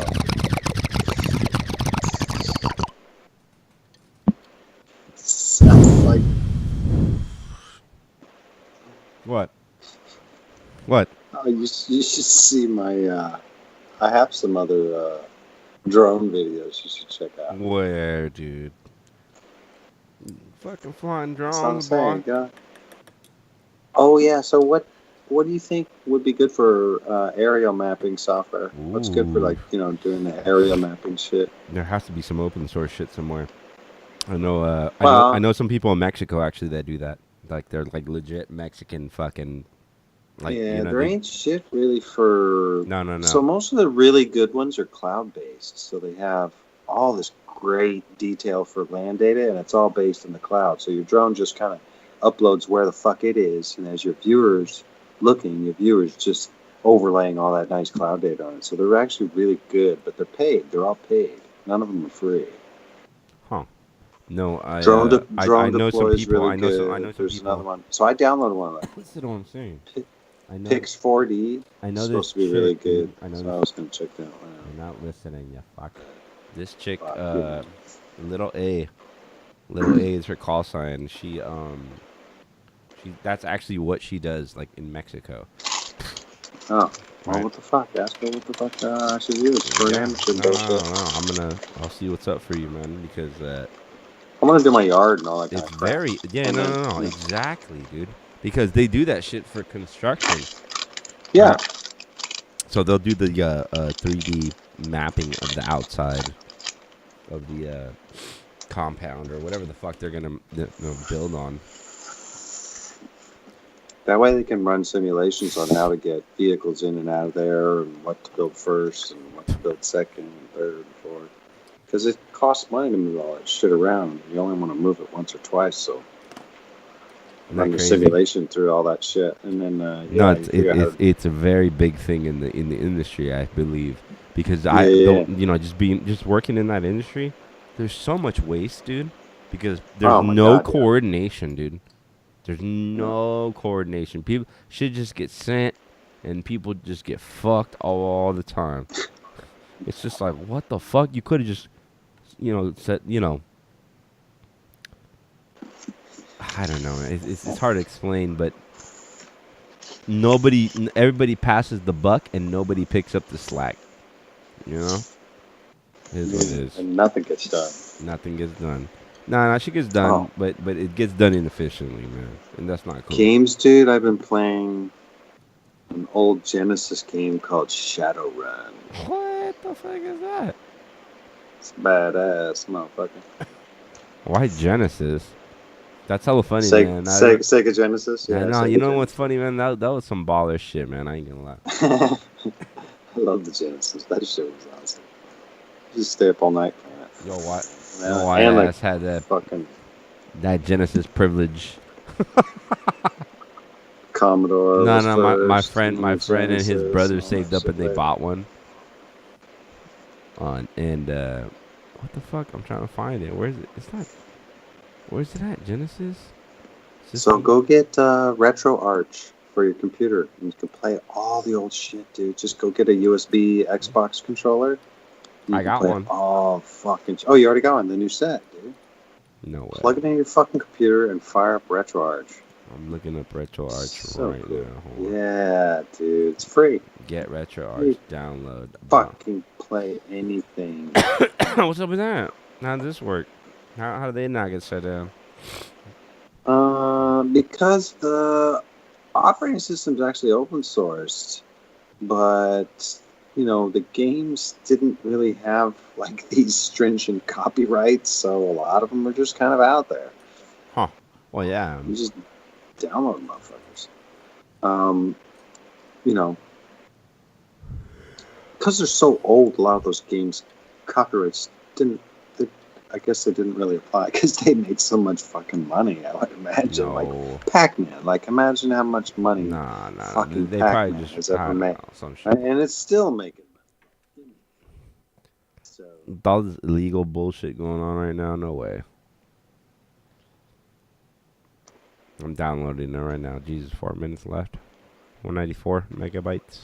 sounds like What? What? you should see my I have some other drone videos you should check out. Where, dude? Fucking flying That's what I'm drones, saying. boy. Yeah. Oh yeah. So what do you think would be good for aerial mapping software? What's good for Ooh. doing the aerial mapping shit? There has to be some open source shit somewhere. I know. Well- I know some people in Mexico actually that do that. Like they're like legit Mexican fucking. Like, yeah, you know, there ain't shit really for. No. So most of the really good ones are cloud based. So they have all this great detail for land data, and it's all based in the cloud. So your drone just kind of uploads where the fuck it is, and as your viewers just overlaying all that nice cloud data on it. So they're actually really good, but they're paid. They're all paid. None of them are free. Huh? No, I Drone know some deploy is people. really I know good. some There's people. another one. So I downloaded one of them. Listen to what I'm saying. I know. Pix 4D. I know It's this supposed to be chick, really dude. good. I know So this- I was gonna check that one out. You're not listening, you fuck. This chick, Fuck you. little A is her call sign. She that's actually what she does, like in Mexico. Oh, well, Right. what the fuck? Ask her what the fuck I should use for an amateur bullshit. No. I'll see what's up for you, man, because I'm gonna do my yard and all that kind it's of crap. very And then- no, exactly, dude. Because they do that shit for construction. Yeah. So they'll do the 3D mapping of the outside of the compound or whatever the fuck they're gonna build on. That way they can run simulations on how to get vehicles in and out of there, and what to build first, and what to build second, and third, and fourth. Because it costs money to move all that shit around. You only want to move it once or twice, so Isn't run that the crazy? simulation through all that shit, and then No, you figure out how to- it's a very big thing in the industry, I believe, because Yeah. just working in that industry, there's so much waste, dude. Because there's Oh my no God, yeah. coordination, dude. There's no coordination. People should just get sent, and people just get fucked all the time. It's just like, what the fuck? You could have just, said, I don't know. It's hard to explain, but everybody passes the buck, and nobody picks up the slack. You know? It is what it is. and nothing gets done. Nothing gets done. Nah, she gets done, Oh. but it gets done inefficiently, man, and that's not cool. Games, dude. I've been playing an old Genesis game called Shadowrun. What the fuck is that? It's badass, motherfucker. Why Genesis? That's hella funny, man. Sega Genesis. Yeah, Yeah, no, Sega you know what's Genesis. funny, man? That was some baller shit, man. I ain't gonna lie. I love the Genesis. That shit was awesome. Just stay up all night playing it. Yo, what? Yeah, Yo, why and like ass had that fucking Genesis privilege? Commodore. No, was my first, friend and and his Genesis, brother all saved that up shit and they later. bought one. And what the fuck? I'm trying to find it. Where's it? It's not. Where's it at? Genesis. So System? go get RetroArch for your computer, and you can play all the old shit, dude. Just go get a USB Xbox controller. You I can got play one. all fucking. Oh, you already got one. The new set, dude. No way. Plug it in your fucking computer and fire up RetroArch. I'm looking up RetroArch So right cool. now. Hold on. Yeah, dude, it's free. Get RetroArch. You Download. Fucking play anything. What's up with that? How does this work? How do they not get shut down? Because the operating system's actually open sourced, but the games didn't really have like these stringent copyrights, so a lot of them are just kind of out there. Huh. Well, yeah. You just download motherfuckers. Because they're so old, a lot of those games copyrights I guess they didn't really apply because they made so much fucking money. I would imagine, like Pac-Man. Like, imagine how much money fucking They Pac-Man probably just has ever made, some shit. and it's still making money. So With all this illegal bullshit going on right now, no way. I'm downloading it right now. Jesus, 4 minutes left. 194 megabytes.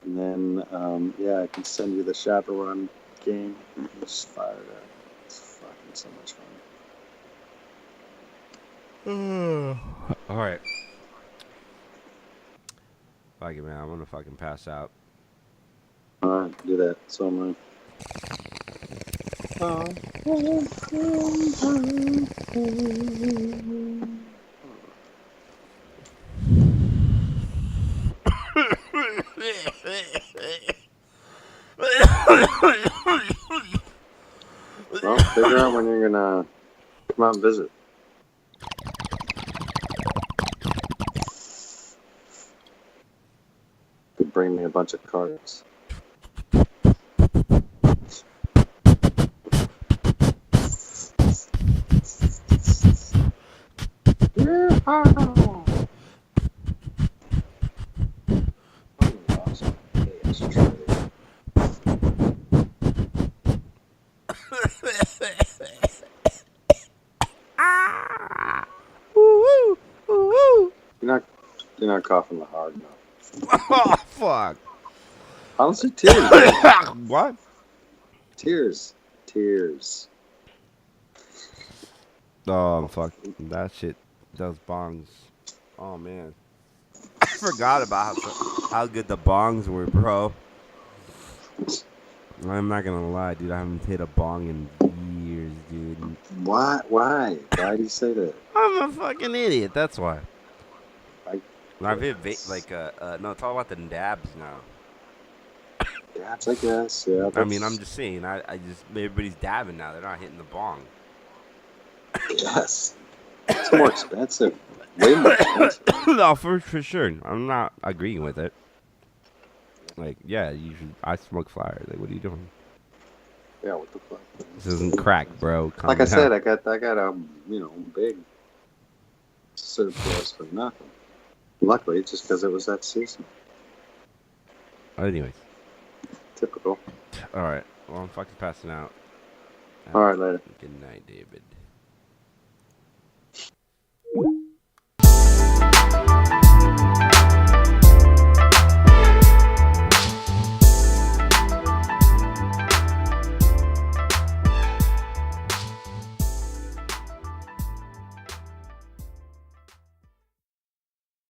And then, I can send you the Shadowrun game. Just fire it up. It's fucking so much fun. All right. Fuck it, man. I'm gonna fucking pass out. Alright, do that. So am Well, figure out when you're gonna come out and visit. Could bring me a bunch of cards. You're not coughing hard enough. Oh, fuck. Honestly, tears. What? Tears. Oh, fuck. That shit. Those bongs. Oh, man. I forgot about how good the bongs were, bro. I'm not gonna lie, dude. I haven't hit a bong in years, dude. Why? Why do you say that? I'm a fucking idiot. That's why. I've hit no, it's all about the dabs now. Dabs, I guess. Yeah. I mean, I'm just saying. I just everybody's dabbing now. They're not hitting the bong. Yes. It's more expensive. Way more expensive. No, for sure. I'm not agreeing with it. Like, yeah, I smoke flowers. Like, what are you doing? Yeah, what the fuck? This isn't crack, bro. Calm Like I down. said, I got a big surplus for nothing. Luckily, just because it was that season. Anyways. Typical. All right. Well, I'm fucking passing out. All right, later. Good night, David.